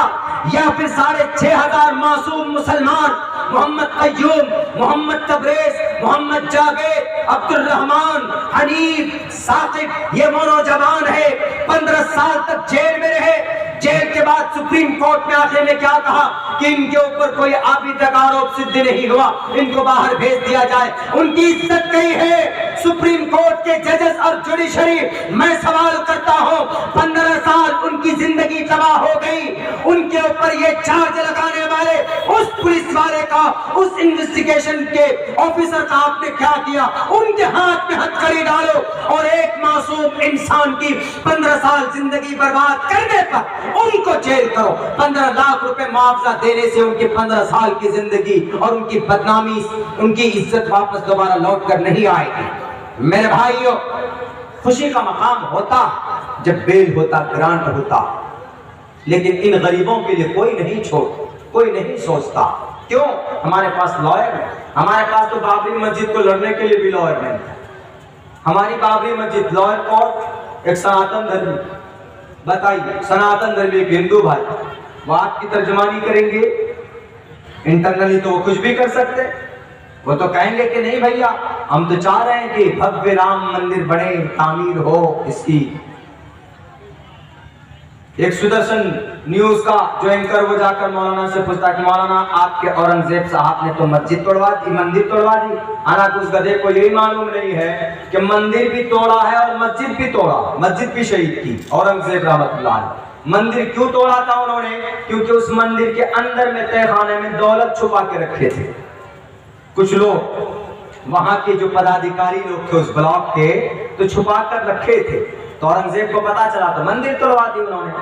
یا پھر 6,500 معصوم مسلمان، محمد قیوم، محمد تبریز، محمد جاوید، عبد الرحمان، حنیف، ثاقب، یہ وہ نوجوان ہے 15 سال تک جیل میں رہے۔ جیل کے بعد سپریم کورٹ میں آخر میں کیا کہا کہ ان کے اوپر کوئی ابھی تک آروپ صدق نہیں ہوا، ان کو باہر بھیج دیا جائے۔ ان کی عزت گئی ہے سپریم کورٹ کے ججز اور جوڈیشری۔ میں سوال کرتا ہوں، 15 سال ان کی زندگی تباہ ہو گئی، ان کے اوپر یہ چارج لگانے والے اس پولیس والے کا، اس انویسٹیگیشن کے آفیسر کا آپ نے کیا کیا؟ ان کے ہاتھ میں ہتھکڑی ڈالو، اور ایک معصوم انسان کی 15 سال زندگی برباد کرنے پر ان کو جیل کرو۔ 15 لاکھ روپے معاوضہ دینے سے ان کی 15 سال کی زندگی اور ان کی بدنامی، ان کی عزت واپس دوبارہ لوٹ کر نہیں آئے گی۔ میرے بھائیوں، خوشی کا مقام ہوتا جب بیل ہوتا، گرانٹ ہوتا، لیکن ان غریبوں کے لیے کوئی نہیں چھوڑتا، کوئی نہیں سوچتا۔ کیوں؟ ہمارے پاس لائر ہے، ہمارے پاس تو بابری مسجد کو لڑنے کے لیے بھی لائر نہیں ہے۔ ہماری بابری مسجد لائر کورٹ ایک سناتن دھرمی، بتائیے سناتن دھرمی ایک ہندو بھائی، وہ آپ کی ترجمانی کریں گے؟ انٹرنلی تو وہ کچھ بھی کر سکتے، وہ تو کہیں گے کہ نہیں بھیا ہم تو چاہ رہے ہیں کہ بھویہ رام مندر بڑے، تعمیر ہو اس کی۔ ایک سدرشن نیوز کا جو اینکر وہ جا کر مولانا سے پوچھتا کہ مولانا آپ کے اورنگزیب صاحب نے تو مسجد توڑوا دی، مندر توڑوا دی، حالانکہ اس گدھے کو یہی معلوم نہیں ہے کہ مندر بھی توڑا ہے اور مسجد بھی توڑا، مسجد بھی شہید کی اورنگزیب رحمت اللہ علیہ۔ مندر کیوں توڑا تھا انہوں نے؟ کیونکہ اس مندر کے اندر میں تہہ خانے میں دولت چھپا کے رکھے تھے کچھ لوگ، وہاں کے جو پدادھیکاری لوگ تھے اس بلاک کے، تو چھپا کر رکھے تھے۔ تو اورنگزیب کو پتا چلا تو مندر توڑوا دی انہوں نے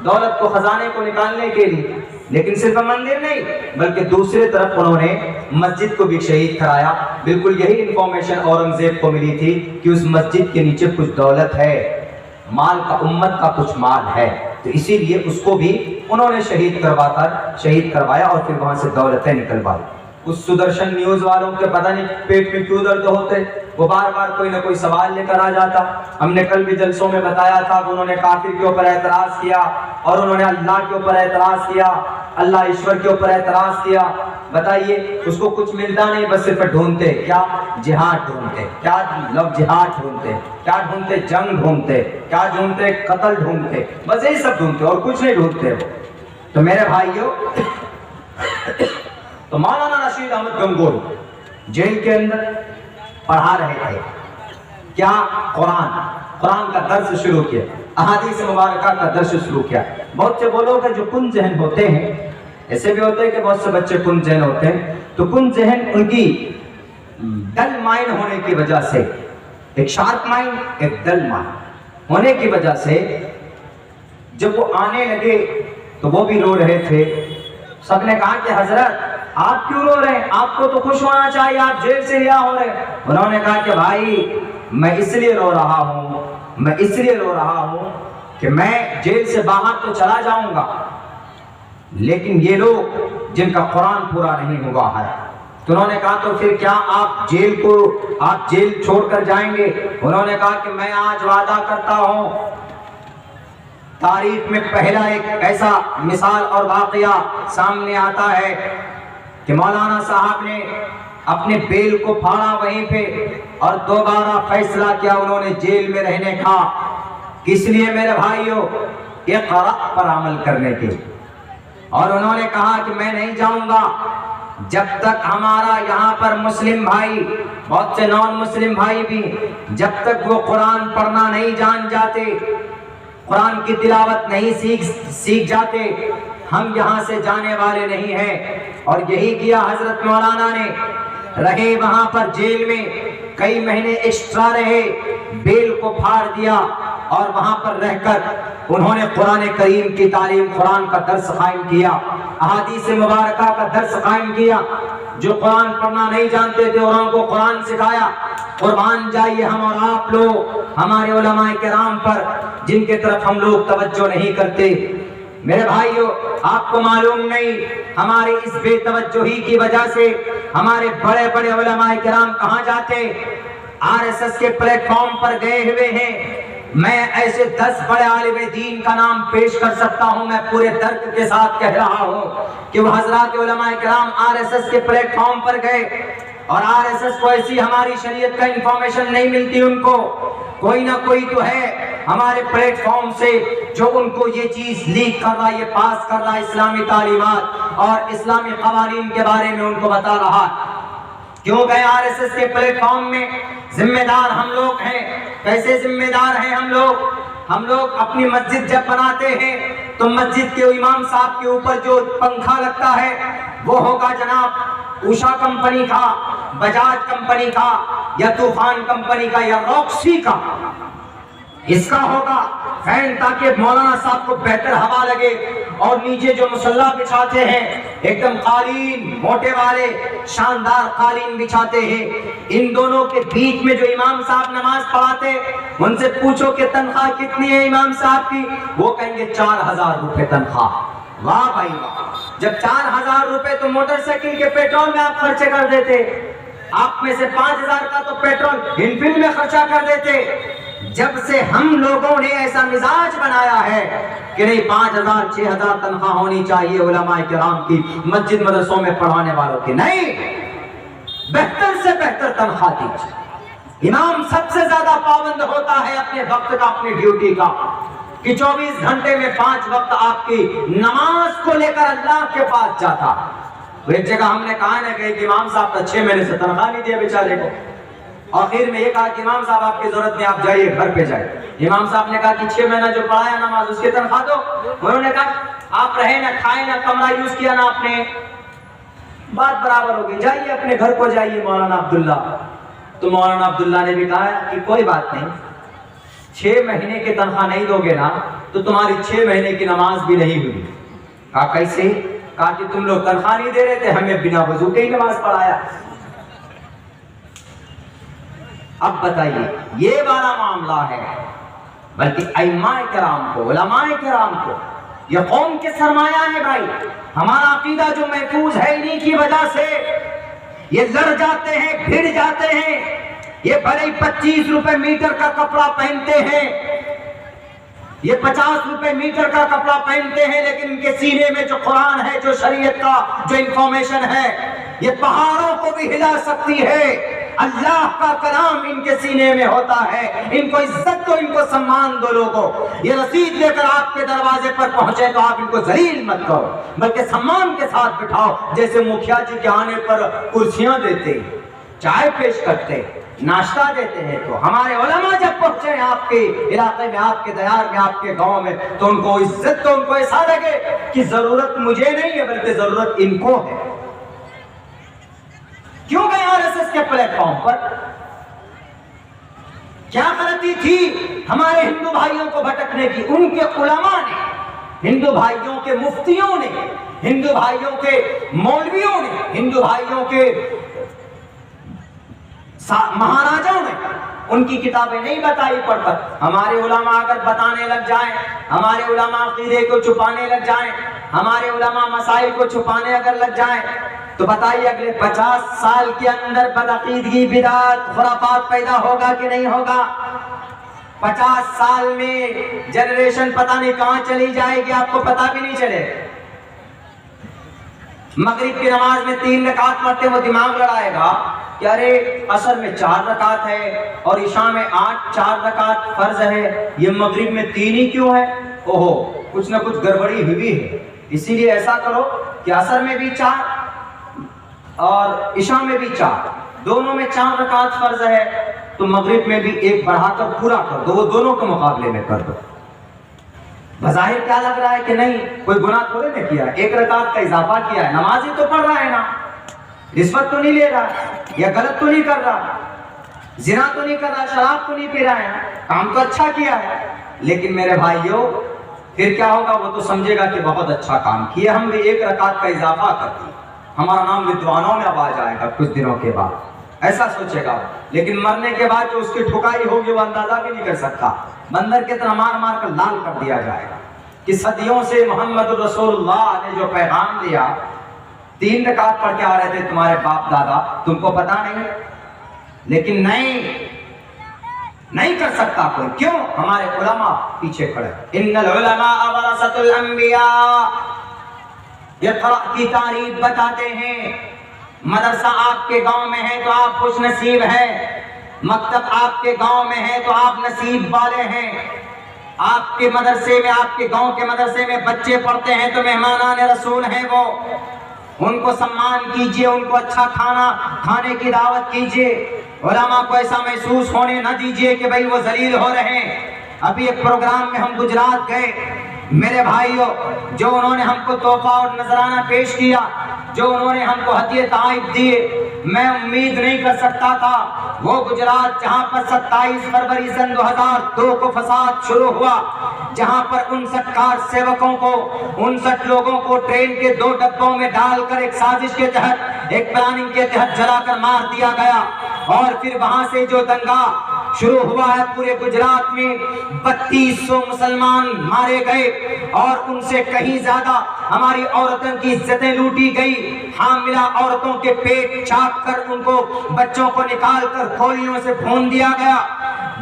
دولت کو، خزانے کو نکالنے کے لیے۔ لیکن صرف مندر نہیں بلکہ دوسرے طرف انہوں نے مسجد کو بھی شہید کرایا۔ بالکل یہی انفارمیشن اورنگزیب کو ملی تھی کہ اس مسجد کے نیچے کچھ دولت ہے، مال کا، امت کا کچھ مال ہے، تو اسی لیے اس کو بھی انہوں نے شہید کروایا اور پھر وہاں سے دولتیں نکلوائی۔ اس سدرشن نیوز والوں کے پتہ نہیں پیٹ میں کیوں درد ہوتے، وہ بار بار کوئی نہ کوئی سوال لے کر آ جاتا۔ ہم نے کل بھی جلسوں میں بتایا تھا کہ انہوں نے کافر کے اوپر اعتراض کیا، اور انہوں نے اللہ کے اوپر اعتراض کیا، اللہ ایشور کے اوپر اعتراض کیا۔ بتائیے اس کو کچھ ملتا نہیں، بس صرف ڈھونڈتے کیا؟ جہاد ڈھونڈتے۔ کیا لفظ جہاد ڈھونڈتے؟ کیا ڈھونڈتے؟ جنگ ڈھونڈتے۔ کیا ڈھونڈتے؟ قتل ڈھونڈتے، بس یہی سب ڈھونڈتے اور کچھ نہیں ڈھونڈتے وہ۔ تو میرے بھائیوں، تو مولانا رشید احمد گنگوئی جیل کے اندر پڑھا رہے تھے کیا؟ قرآن کا درس شروع کیا، احادیث مبارکہ کا درس شروع کیا۔ بہت سے وہ لوگ ہیں جو کن ذہن ہوتے ہیں، ایسے بھی ہوتے ہیں کہ بہت سے بچے کن ذہن ہوتے ہیں، تو کن ذہن ان کی ڈل مائنڈ ہونے کی وجہ سے، ایک شارپ مائنڈ ایک ڈل مائنڈ ہونے کی وجہ سے جب وہ آنے لگے تو وہ بھی رو رہے تھے. سب نے کہا کہ حضرت آپ کیوں رو رہے ہیں؟ آپ کو تو خوش ہونا چاہیے، آپ جیل سے رہا ہو رہے ہیں. انہوں نے کہا کہ بھائی میں اس لیے رو رہا ہوں کہ میں جیل سے باہر تو چلا جاؤں گا، لیکن یہ لوگ جن کا قرآن پورا نہیں ہوا ہے. تو انہوں نے کہا تو پھر کیا آپ جیل چھوڑ کر جائیں گے؟ انہوں نے کہا کہ میں آج وعدہ کرتا ہوں. تاریخ میں پہلا ایک ایسا مثال اور واقعہ سامنے آتا ہے کہ مولانا صاحب نے اپنے بیل کو پھاڑا وہیں پہ اور دوبارہ فیصلہ کیا انہوں نے جیل میں رہنے کا. کس لیے میرے بھائیوں؟ اقرا پر عمل کرنے کے. اور انہوں نے کہا کہ میں نہیں جاؤں گا جب تک ہمارا یہاں پر مسلم بھائی، بہت سے نان مسلم بھائی بھی، جب تک وہ قرآن پڑھنا نہیں جان جاتے، قرآن کی تلاوت نہیں سیکھ جاتے، ہم یہاں سے جانے والے نہیں ہیں. اور یہی کیا حضرت مولانا نے. رہے وہاں پر جیل میں کئی مہینے ایکسٹرا رہے، بیل کو پھاڑ دیا اور وہاں پر رہ کر انہوں نے قرآن کریم کی تعلیم، قرآن کا درس قائم کیا، احادیث مبارکہ کا درس قائم کیا. جو قرآن پڑھنا نہیں جانتے تھے اور ان کو قرآن سکھایا. قربان جائیے ہم اور آپ لوگ ہمارے علماء کرام پر جن کے طرف ہم لوگ توجہ نہیں کرتے. میرے بھائیو آپ کو معلوم نہیں ہمارے اس بے توجہی کی وجہ سے ہمارے بڑے بڑے علماء کرام کہاں جاتے؟ RSS کے پلیٹ فارم پر گئے ہوئے ہیں. میں ایسے 10 بڑے عالم دین کا نام پیش کر سکتا ہوں، میں پورے درد کے ساتھ کہہ رہا ہوں کہ وہ حضرات علماء کرام RSS کے پلیٹ فارم پر گئے اور RSS کو ایسی ہماری شریعت کا انفارمیشن نہیں ملتی. ان کو کوئی نہ کوئی تو ہے ہمارے پلیٹ فارم سے جو ان کو یہ چیز لیک کر رہا ہے، یہ پاس کر رہا ہے، اسلامی تعلیمات اور اسلامی قوانین کے بارے میں ان کو بتا رہا. کیوں گئے RSS کے پلیٹ فارم میں؟ ذمہ دار ہم لوگ ہیں. کیسے ذمہ دار ہیں ہم لوگ؟ ہم لوگ اپنی مسجد جب بناتے ہیں تو مسجد کے امام صاحب کے اوپر جو پنکھا لگتا ہے وہ ہوگا جناب اوشا کمپنی کا، بجاج کمپنی کا، یا طوفان کمپنی کا، یا روکسی کا. اس کا ہوگا فین تاکہ مولانا صاحب کو بہتر ہوا لگے. اور نیچے جو مصلی بچھاتے ہیں ایک دم قالین موٹے والے شاندار قالین بچھاتے ہیں. ان دونوں کے بیچ میں جو امام صاحب نماز پڑھاتے ان سے پوچھو کہ تنخواہ کتنی ہے امام صاحب کی؟ وہ کہیں گے 4000 روپے تنخواہ. واہ بھائی واہ! جب 4000 روپے تو موٹر سائیکل کے پیٹرول میں آپ خرچے کر دیتے، آپ میں سے 5000 کا تو پیٹرول انفیلڈ میں خرچہ کر دیتے. جب سے ہم لوگوں نے ایسا مزاج بنایا ہے کہ نہیں 5000 6000 تنخواہ ہونی چاہیے علماء کرام کی، مسجد مدرسوں میں پڑھانے والوں کی، نہیں، بہتر سے بہتر تنخواہ دیجیے. امام سب سے زیادہ پابند ہوتا ہے اپنے وقت کا، اپنی ڈیوٹی کا، کہ 24 گھنٹے میں 5 وقت آپ کی نماز کو لے کر اللہ کے پاس جاتا. تو ایک جگہ ہم نے کہا نا کہ امام صاحب کا 6 مہینے سے تنخواہ نہیں دیا بیچارے کو. آخر میں یہ کہا کہ امام صاحب آپ کی ضرورت نہیں، آپ جائیے گھر پہ جائے. امام صاحب نے کہا کہ 6 مہینہ جو پڑھایا نماز اس کی تنخواہ دو. انہوں نے کہا آپ رہے نہ کھائے نہ کمرہ یوز کیا نہ آپ نے، بات برابر ہوگی، جائیے اپنے گھر کو جائیے مولانا عبداللہ. تو مولانا عبداللہ نے بھی کہا کہ کوئی بات نہیں، 6 مہینے کی تنخواہ نہیں دو گے نا تو تمہاری 6 مہینے کی نماز بھی نہیں ہوئی. کہا کیسے؟ کہا کہ تم لوگ تنخواہ نہیں دے رہے تھے، ہمیں بنا وضو کے ہی نماز پڑھایا. اب بتائیے یہ والا معاملہ ہے. بلکہ ائمہ کرام کو، علماء کرام کو، یہ قوم کے سرمایہ ہے بھائی. ہمارا عقیدہ جو محفوظ ہے انہی کی وجہ سے. یہ لڑ جاتے ہیں، بھیڑ جاتے ہیں، یہ بھلے 25 روپے میٹر کا کپڑا پہنتے ہیں، یہ 50 روپے میٹر کا کپڑا پہنتے ہیں، لیکن ان کے سینے میں جو قرآن ہے، جو شریعت کا جو انفارمیشن ہے، یہ پہاڑوں کو بھی ہلا سکتی ہے. اللہ کا کلام ان کے سینے میں ہوتا ہے. ان کو عزت دو، ان کو سمان دو. لوگوں یہ رسید لے کر آپ کے دروازے پر پہنچے تو آپ ان کو ذلیل مت کرو، بلکہ سمان کے ساتھ بٹھاؤ. جیسے مکھیا جی کے آنے پر کرسیاں دیتے، چائے پیش کرتے، ناشتہ دیتے ہیں، تو ہمارے علماء جب پہنچے ہیں آپ کے علاقے میں، آپ کے دیار میں، آپ کے گاؤں میں، تو ان کو عزت دو. ان کو ایسا لگے کہ ضرورت مجھے نہیں ہے بلکہ ضرورت ان کو ہے. کیوں گئے RSS کے پلیٹ فارم پر؟ کیا غلطی تھی ہمارے ہندو بھائیوں کو بھٹکنے کی؟ ان کے علماء نے، ہندو بھائیوں کے مفتیوں نے، ہندو بھائیوں کے مولویوں نے، ہندو بھائیوں کے مہاراجاؤں نے ان کی کتابیں نہیں بتائی پڑھ کر۔ ہمارے علماء اگر بتانے لگ جائیں، ہمارے علماء عقیدے کو چھپانے لگ جائیں، ہمارے علماء مسائل کو چھپانے اگر لگ جائیں، تو بتائیے اگلے 50 سال کے اندر بدعقیدگی، بدعت، خرافات پیدا ہوگا کہ نہیں ہوگا؟ 50 سال میں جنریشن پتہ نہیں کہاں چلی جائے گی، آپ کو پتہ بھی نہیں چلے۔ مغرب کی نماز میں 3 رکعت پڑھتے وہ دماغ لڑائے گا کہ ارے عصر میں 4 رکعت ہے اور عشاء میں 4 رکعت فرض ہے، یہ مغرب میں 3 ہی کیوں ہے؟ اوہو، کچھ نہ کچھ گڑبڑی ہوئی ہے۔ اسی لیے ایسا کرو کہ عصر میں بھی 4 اور عشاء میں بھی 4، دونوں میں 4 رکعت فرض ہے، تو مغرب میں بھی 1 بڑھا کر پورا کر دو، وہ دونوں کے مقابلے میں کر دو۔ بظاہر کیا لگ رہا ہے کہ نہیں کوئی گناہ تھوڑے نہ کیا، 1 رکعت کا اضافہ کیا ہے، نماز ہی تو پڑھ رہا ہے نا، رشوت تو نہیں لے رہا، یا غلط تو نہیں کر رہا، زنا تو نہیں کر رہا، شراب تو نہیں پی رہا ہے، کام تو اچھا کیا ہے۔ لیکن میرے بھائیوں پھر کیا ہوگا؟ وہ تو سمجھے گا کہ بہت اچھا کام کیا، ہم بھی 1 رکعت کا اضافہ کر دیا، ہمارا نام ودوانوں میں اب آ جائے گا کچھ دنوں کے بعد، ایسا سوچے گا۔ لیکن مرنے کے بعد جو اس کی ٹھکائی ہوگی وہ اندازہ بھی نہیں کر سکتا، بندر کی طرح مار مار کر لال کر دیا جائے گا کہ صدیوں سے محمد رسول اللہ نے جو پیغام دیا، 3 رکعت پڑھ کے آ رہے تھے تمہارے باپ دادا، تم کو پتا نہیں؟ لیکن نہیں کر سکتا کوئی، کیوں؟ ہمارے علماء پیچھے کھڑے۔ ان العلماء ورثۃ الانبیاء، اقرا کی تعریف بتاتے ہیں۔ مدرسہ آپ کے گاؤں میں ہے تو آپ خوش نصیب ہیں، مکتب آپ کے گاؤں میں ہے تو آپ نصیب والے ہیں۔ آپ کے مدرسے میں، آپ کے گاؤں کے مدرسے میں بچے پڑھتے ہیں تو مہمانان رسول ہیں، وہ ان کو سمان کیجئے، ان کو اچھا کھانا کھانے کی دعوت کیجئے۔ علماء کو ایسا محسوس ہونے نہ دیجئے کہ بھئی وہ ذلیل ہو رہے ہیں۔ ابھی ایک پروگرام میں ہم گجرات گئے، میرے بھائیوں، جو انہوں نے ہم کو تحفہ اور نذرانہ پیش کیا، جو انہوں نے ہم کو ہدیے تحائف دیے، میں امید نہیں کر سکتا تھا۔ وہ گجرات جہاں پر 27 فروری سن 2002 کو فساد شروع ہوا، جہاں پر 59 کار سیوکوں کو، 59 لوگوں کو ٹرین کے 2 ڈبوں میں ڈال کر ایک سازش کے تحت، ایک پلاننگ کے تحت جلا کر مار دیا گیا، اور پھر وہاں سے جو دنگا شروع ہوا ہے پورے گجرات میں 3200 مسلمان مارے گئے، اور ان سے کہیں زیادہ ہماری عورتوں کی عزتیں لوٹی گئی۔ حاملہ عورتوں کے پیٹ چاک کر ان کو، بچوں کو نکال کر کھولیوں سے بھون دیا گیا،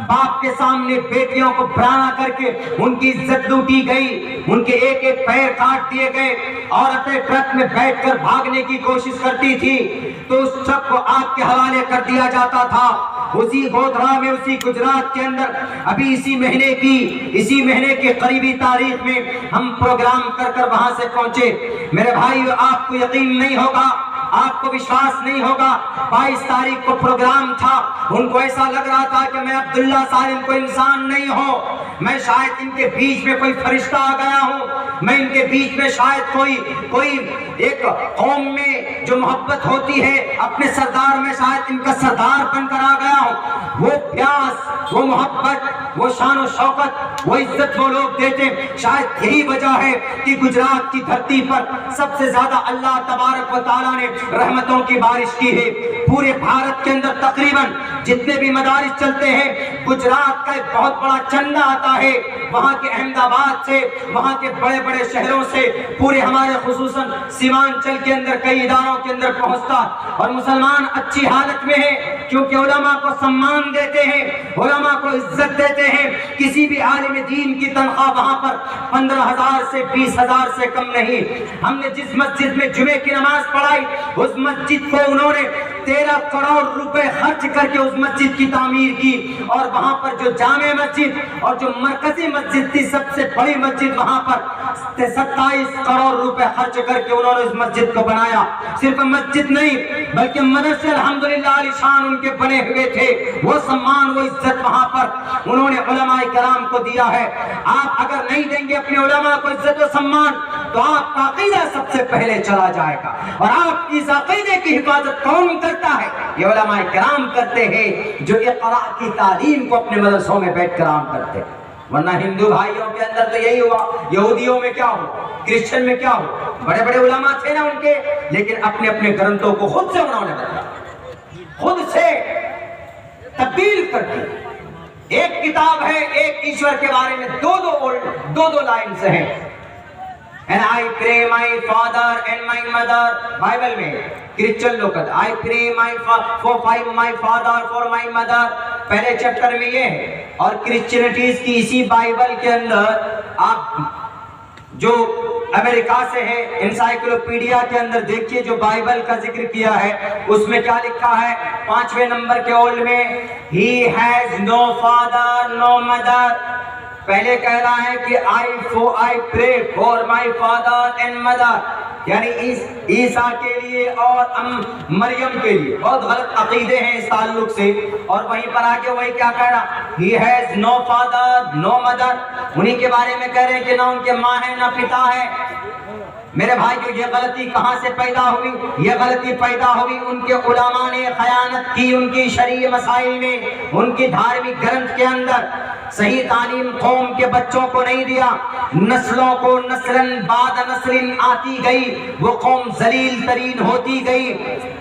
باپ کے سامنے بیٹیوں کو پرانا کر کے ان کی عزت لوٹی گئی، ان کے ایک ایک پیر کاٹ دیے گئے۔ عورتیں ٹرک میں بیٹھ کر بھاگنے کی کوشش کرتی تھی تو اس سب کو آگ کے حوالے کر دیا جاتا تھا۔ اسی گودھرا میں، اسی گجرات کے اندر، ابھی اسی مہینے کی قریبی تاریخ میں ہم پروگرام کر کر وہاں سے پہنچے۔ میرے بھائیو، آپ کو یقین نہیں ہوگا، آپ کو وشواس نہیں ہوگا، 22 تاریخ کو پروگرام تھا، ان کو ایسا لگ رہا تھا کہ میں عبداللہ سالم کوئی انسان نہیں ہوں، میں شاید ان کے بیچ میں کوئی فرشتہ آ گیا ہوں، میں ان کے بیچ میں شاید کوئی ایک قوم میں جو محبت ہوتی ہے اپنے سردار میں شاید ان کا سردار بن کر آ گیا ہوں۔ وہ پیاس، وہ محبت، وہ شان و شوکت، وہ عزت وہ لوگ دیتے، شاید یہی وجہ ہے کہ گجرات کی دھرتی پر سب سے زیادہ اللہ تبارک و تعالیٰ نے رحمتوں کی بارش کی ہے۔ پورے بھارت کے اندر تقریباً جتنے بھی مدارس چلتے ہیں، گجرات کا ایک بہت بڑا چندہ آتا ہے، وہاں کے احمد آباد سے، وہاں کے بڑے بڑے شہروں سے، پورے ہمارے خصوصاً سیمانچل کے اندر کئی اداروں کے اندر پہنچتا، اور مسلمان اچھی حالت میں ہیں کیونکہ علماء کو سمان دیتے ہیں، علماء کو عزت دیتے ہیں۔ کسی بھی عالم دین کی تنخواہ وہاں پر 15,000 سے 20,000 سے کم نہیں۔ ہم نے جس مسجد میں جمعے کی نماز پڑھائی، اس مسجد کو انہوں نے 13 کروڑ روپے خرچ کر کے اس مسجد کی تعمیر کی، اور وہاں پر جو جامع مسجد اور جو مرکزی مسجد تھی، سب سے بڑی مسجد، وہاں پر 27 کروڑ روپے خرچ کر کے انہوں نے اس مسجد کو بنایا۔ صرف مسجد نہیں بلکہ مدرسے الحمدللہ علی شان ان کے بنے ہوئے تھے۔ وہ سمان، وہ عزت وہاں پر انہوں نے علماء کرام کو دیا ہے۔ آپ اگر نہیں دیں گے اپنے علماء کو عزت و سمان تو آپ کا عقیدہ سب سے پہلے چلا جائے گا، اور آپ کی اس عقیدے کی حفاظت کون کر کرتا ہے؟ یہ علماء کرام کرتے ہیں جو اقرا کی تعلیم کو اپنے مدرسوں میں بیٹھ کر عام کرتے ہیں. ورنہ ہندو بھائیوں کے اندر تو یہی ہوا، یہودیوں میں کیا ہو، کرسچن میں کیا ہو، بڑے بڑے علماء تھے نا ان کے، لیکن اپنے اپنے گرنتھوں کو خود سے انہوں نے بدلا، خود سے تبدیل کر دی. ایک کتاب ہے ایک ایشور کے بارے میں دو لائنز ہیں. And I pray my father and my mother. Bible میں کرسچن لوگ کہتے I pray my father for my mother. پہلے چیپٹر میں یہ ہے. اور کرسچنٹیز کی اسی بائبل کے اندر آپ جو امریکہ سے ہے انسائکلوپیڈیا کے اندر دیکھیے جو بائبل کا ذکر کیا ہے اس میں کیا لکھا ہے 5ویں نمبر کے اولڈ میں He has no father no mother. پہلے کہہ رہا ہے کہ I pray for my father and mother، یعنی عیسیٰ کے لیے اور مریم کے لیے. بہت غلط عقیدے ہیں اس تعلق سے. اور وہیں پر آگے وہی کیا کہہ رہا He has no father no mother. انہی کے بارے میں کہہ رہے ہیں کہ نہ ان کے ماں ہے نہ پتا ہے. میرے بھائیو یہ غلطی کہاں سے پیدا ہوئی؟ یہ غلطی پیدا ہوئی ان کے علماء نے خیانت کی ان کی شرعی مسائل میں، ان کی دھارمک گرنتھ کے اندر. صحیح تعلیم قوم کے بچوں کو نہیں دیا، نسلوں کو نسلن بعد نسل آتی گئی، وہ قوم ذلیل ترین ہوتی گئی.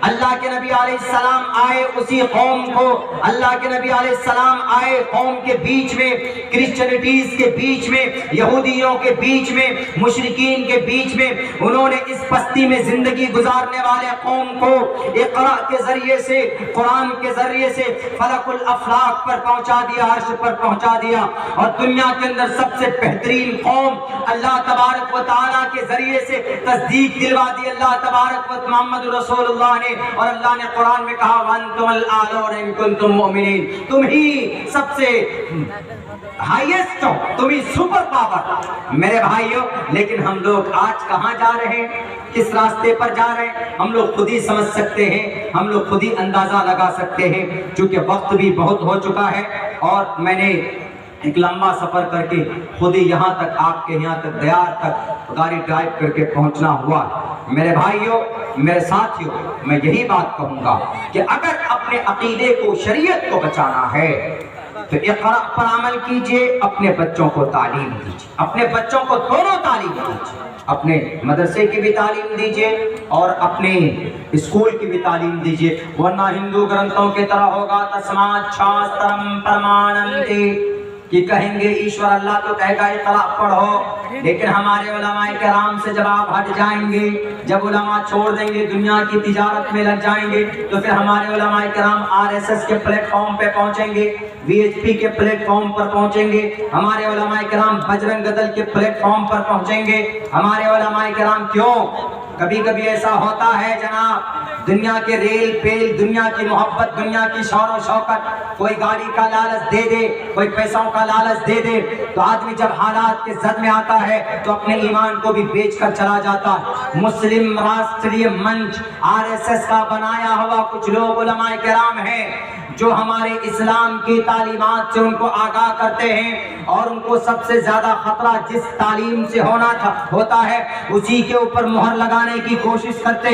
اللہ کے نبی علیہ السلام آئے اسی قوم کو، اللہ کے نبی علیہ السلام آئے قوم کے بیچ میں، کرسچنٹیز کے بیچ میں، یہودیوں کے بیچ میں، مشرکین کے بیچ میں. انہوں نے اس پستی میں زندگی گزارنے والے قوم کو اقرا کے ذریعے سے، قرآن کے ذریعے سے فلک الافلاق پر پہنچا دیا، عرش پر پہنچا دیا. اور دنیا کے اندر سب سے بہترین قوم اللہ تبارک و تعالیٰ کے ذریعے سے تصدیق دلوا دی اللہ تبارک و محمد رسول اللہ نے. اور اللہ نے قرآن میں کہا وَأَنْتُمُ الْأَعْلَوْنَ إِن كُنتُم مُؤْمِنِينَ. تم ہی سب سے ہائیسٹ ہو، تم ہی سپر پاور. میرے بھائیو لیکن ہم لوگ آج کہاں جا رہے ہیں، کس راستے پر جا رہے ہیں ہم لوگ خود ہی سمجھ سکتے ہیں، ہم لوگ خود ہی اندازہ لگا سکتے ہیں. چونکہ وقت بھی بہت ہو چکا ہے اور میں نے ایک لمبا سفر کر کے خود ہی یہاں تک آپ کے یہاں تک دیار تک گاڑی ڈرائیو کر کے پہنچنا ہوا. میرے بھائیوں میرے ساتھیوں میں یہی بات کہوں گا کہ اگر اپنے عقیدے کو شریعت کو بچانا ہے تو اقرا پر عمل کیجئے، اپنے بچوں کو تعلیم دیجئے، اپنے بچوں کو دونوں تعلیم دیجئے، اپنے مدرسے کی بھی تعلیم دیجئے اور اپنے اسکول کی بھی تعلیم دیجئے. ورنہ ہندو گرنتھوں کی طرح ہوگا تسمات شاسترم پرماننتی کہ کہیں گے ایشور اللہ تو کہے گا اقرا پڑھو، لیکن ہمارے علماء کرام سے جب آپ ہٹ جائیں گے، جب علماء چھوڑ دیں گے، دنیا کی تجارت میں لگ جائیں گے، تو پھر ہمارے علماء کرام RSS کے پلیٹ فارم پہ پہنچیں گے، VHP کے پلیٹ فارم پر پہنچیں گے، ہمارے علماء کرام بجرنگ دل کے پلیٹ فارم پر پہنچیں گے. ہمارے علماء کرام کیوں؟ کبھی کبھی ایسا ہوتا ہے جناب، دنیا کے ریل پیل، دنیا کی محبت، دنیا کی شور و شوکت، کوئی گاڑی کا لالچ دے دے، کوئی پیسوں کا لالچ دے دے، تو آدمی جب حالات کے زد میں آتا ہے تو اپنے ایمان کو بھی بیچ کر چلا جاتا ہے. مسلم راشٹریہ منچ RSS کا بنایا ہوا کچھ لوگ علماء کرام ہیں جو ہمارے اسلام کی تعلیمات سے ان کو آگاہ کرتے ہیں اور ان کو سب سے زیادہ خطرہ جس تعلیم سے ہوتا ہے اسی کے اوپر مہر لگانے کی کوشش کرتے.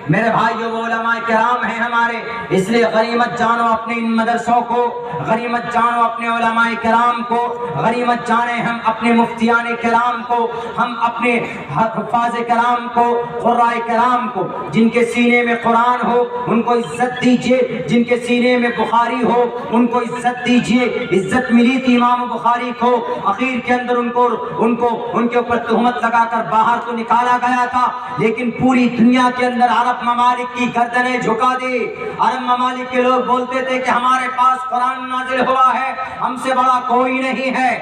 میرے بھائیو وہ علماء کرام ہیں ہمارے، اس لیے غنیمت جانو اپنے ان مدرسوں کو، غنیمت جانو اپنے علماء کرام کو، غنیمت جانے ہم اپنے مفتیان کرام کو، ہم اپنے حفاظ کرام کو، قراء کرام کو. جن کے سینے میں قرآن ہو ان کو عزت دیجیے، جن کے سینے میں بخاری ہو ان کو عزت دیجیے. عزت ملی تھی امام بخاری کو، اخیر کے اندر ان کے اوپر تہمت لگا کر باہر تو نکالا گیا تھا، لیکن پوری دنیا کے اندر عرب ممالک کی گردنیں جھکا دی. عرب ممالک کے لوگ بولتے تھے کہ ہمارے پاس قرآن نازل ہوا ہے، ہم سے بڑا کوئی نہیں ہے.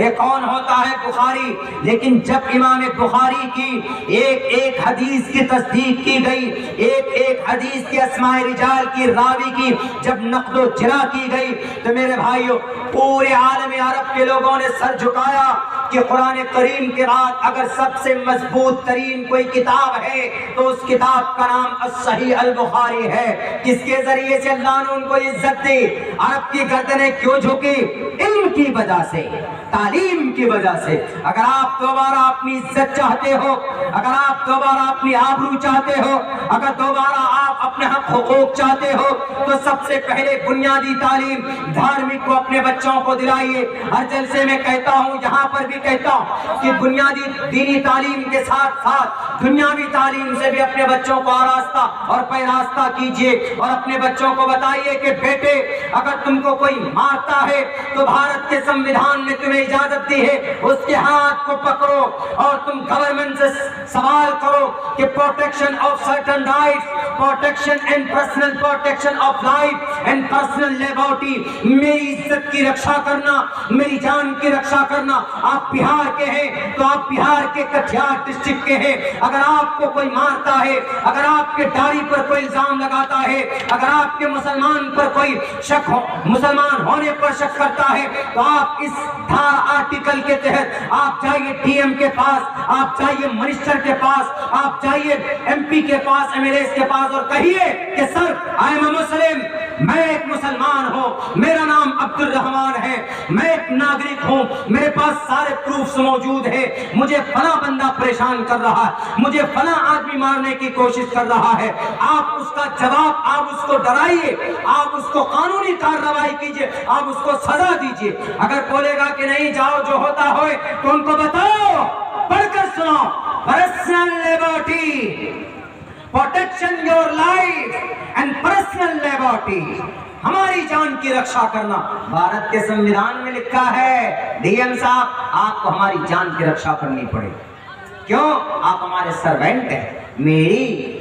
یہ کون ہوتا ہے؟ بخاری. لیکن جب امام بخاری کی ایک ایک حدیث کی تصدیق کی گئی، ایک ایک حدیث کی اسماء رجال کی راوی کی جب نقد و جرا کی گئی تو میرے بھائیو پورے عالم عرب کے لوگوں نے سر جھکایا کہ قرآن کریم کے بعد اگر سب سے مضبوط ترین کوئی کتاب ہے تو اس کتاب کا نام الصحیح البخاری ہے، جس کے ذریعے سے اللہ نے ان کو عزت دی۔ عرب کی گردنیں کیوں جھکی؟ علم کی وجہ سے، تعلیم کی وجہ سے۔ اگر آپ دوبارہ اپنی عزت چاہتے ہو، اگر آپ دوبارہ اپنی آبرو چاہتے ہو، اگر دوبارہ آپ اپنے حق حقوق چاہتے ہو، تو سب سے پہلے بنیادی تعلیم دھارمک کو اپنے بچوں کو دلائیے۔ ہر جلسے میں کہتا ہوں، یہاں پر بھی کہتا ہوں کہ بنیادی دینی تعلیم کے ساتھ ساتھ دنیاوی تعلیم سے بھی اپنے بچوں کو آراستہ اور پیراستہ کیجیے، اور اپنے بچوں کو بتائیے کہ بیٹے اگر تم کو کوئی مارتا ہے تو بھارت کے سمویدھان نے تمہیں اجازت دی ہے، اس کے ہاتھ کو پکڑو اور تم گورنمنٹ سے سوال کرو کہ protection of certain rights, protection and personal protection of life and personal liberty, میری عزت کی رکشا کرنا، میری جان کی رکشا کرنا۔ آپ بہار کے ہیں تو آپ بہار کے کٹیہار ڈسٹرکٹ کے ہیں، اگر آپ کو کوئی مارتا ہے، اگر آپ کے داڑھی پر کوئی الزام لگاتا ہے، اگر آپ کے مسلمان پر کوئی شک ہو، مسلمان ہونے پر شک کرتا ہے، تو آپ اس دھارا آرٹیکل کے تحت آپ جائیے ڈی ایم کے پاس، آپ جائیے منسٹر کے پاس، آپ جائیے ایم پی کے پاس، ایم ایل اے کے پاس، اور کہیے کہ سر آئی ایم اے مسلم، میں ایک مسلمان ہوں، میرا نام عبد الرحمان ہے، میں ایک ناگرک ہوں، میرے پاس سارے پروفز موجود ہیں، مجھے فلاں بندہ پریشان کر رہا ہے، مجھے فلاں آدمی مارنے کی کوشش کر رہا ہے۔ آپ اس کا جواب، آپ اس کو ڈرائیے، آپ اس کو قانونی کارروائی کیجئے، آپ اس کو سزا دیجئے۔ اگر بولے گا کہ نہیں جاؤ جو ہوتا ہوئے، تو ان کو بتاؤ، پڑھ کر سنو، personal liberty, protection your life and personal liberty, ہماری جان کی رکشا کرنا۔ بھارت کے سمویدھان میں لکھا ہے ڈی ایم صاحب آپ کو ہماری جان کی رکشا کرنی پڑے، کیوں؟ آپ ہمارے سرونٹ ہیں، میری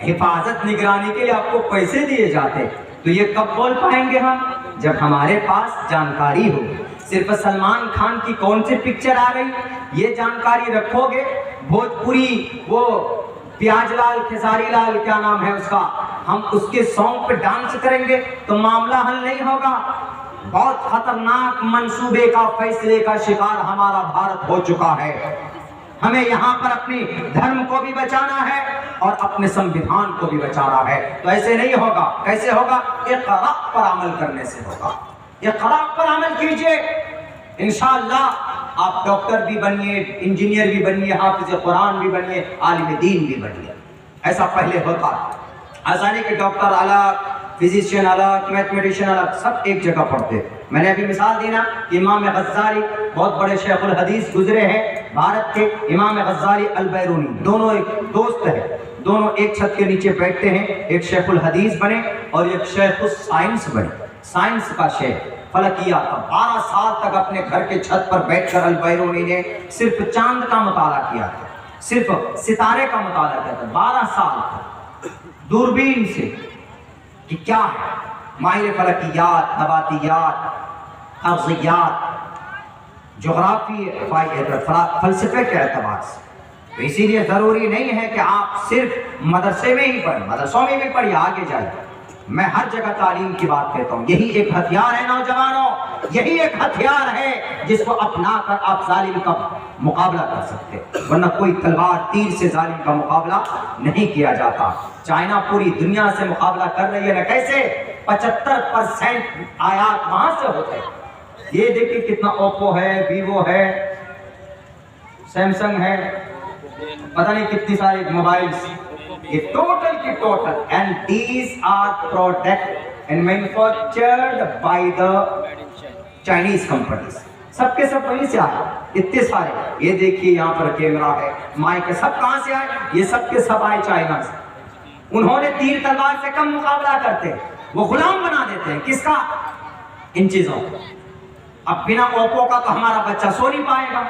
حفاظت نگرانی کے لیے آپ کو پیسے دیے جاتے۔ تو یہ کب بول پائیں گے ہم؟ جب ہمارے پاس جانکاری ہو۔ صرف سلمان خان کی کون سی پکچر آ رہی، یہ جانکاری رکھو گے، بھوجپوری وہ پیاج لال کھساری لال کیا نام ہے اس کا، ہم اس کے سانگ پہ ڈانس کریں گے تو معاملہ حل نہیں ہوگا۔ بہت خطرناک منصوبے کا، فیصلے کا شکار ہمارا بھارت ہو چکا ہے۔ ہمیں یہاں پر اپنی دھرم کو بھی بچانا ہے اور اپنے سمویدھان کو بھی بچانا ہے۔ تو ایسے نہیں ہوگا، کیسے ہوگا؟ اقرا پر عمل کرنے سے ہوگا۔ اقرا پر عمل کیجئے، انشاءاللہ آپ ڈاکٹر بھی بنیے، انجینئر بھی بنیے، حافظ قرآن بھی بنیے، عالم دین بھی بنیے۔ ایسا پہلے ہوتا، ایسا نہیں کہ ڈاکٹر الگ، فزیشین الگ، میتھمیٹیشین الگ، سب ایک جگہ پڑھتے۔ میں نے ابھی مثال دی نا کہ امام غزالی بہت بڑے شیخ الحدیث گزرے ہیں بھارت کے، امام غزالی البیرونی، دونوں ایک دوست ہیں، دونوں ایک چھت کے نیچے بیٹھتے ہیں، ایک شیخ الحدیث بنے اور ایک شیخ السائنس بنے، سائنس کا شیخ، فلکیات۔ 12 سال تک اپنے گھر کے چھت پر بیٹھ کر البیرونی نے صرف چاند کا مطالعہ کیا تھا، صرف ستارے کا مطالعہ کیا تھا، 12 سال تک دوربین سے کہ کیا ہے، ماہر فلکیات، نباتیات، ارضیات، جغرافی، فلسفے کے اعتبار سے۔ تو اسی لیے ضروری نہیں ہے کہ آپ صرف مدرسے میں ہی پڑھیں، مدرسوں میں بھی پڑھیے، آگے جائیں۔ میں ہر جگہ تعلیم کی بات کہتا ہوں، یہی ایک ہتھیار ہے نوجوانوں، یہی ایک ہتھیار ہے جس کو اپنا کر آپ ظالم کا مقابلہ کر سکتے، ورنہ کوئی تلوار تیر سے ظالم کا مقابلہ نہیں کیا جاتا۔ چائنا پوری دنیا سے مقابلہ کر رہی ہے نا، کیسے؟ 75% آیات وہاں سے ہوتے ہیں۔ یہ دیکھیں کتنا اوپو ہے، ویوو ہے، سیمسنگ ہے، پتہ نہیں کتنی ساری موبائلز، یہ ٹوٹل کی total, and these are product and manufactured by the Chinese companies, سب کے سب وہیں سے آئے، اتنے سارے۔ یہ دیکھیے یہاں پر کیمرہ ہے، مائک ہے، سب کہاں سے آئے؟ یہ سب کے سب آئے چائنا سے۔ انہوں نے تیر تلوار سے کم مقابلہ کرتے، وہ غلام بنا دیتے ہیں کس کا؟ ان چیزوں۔ اب بنا اوپو کا تو ہمارا بچہ سو نہیں پائے گا،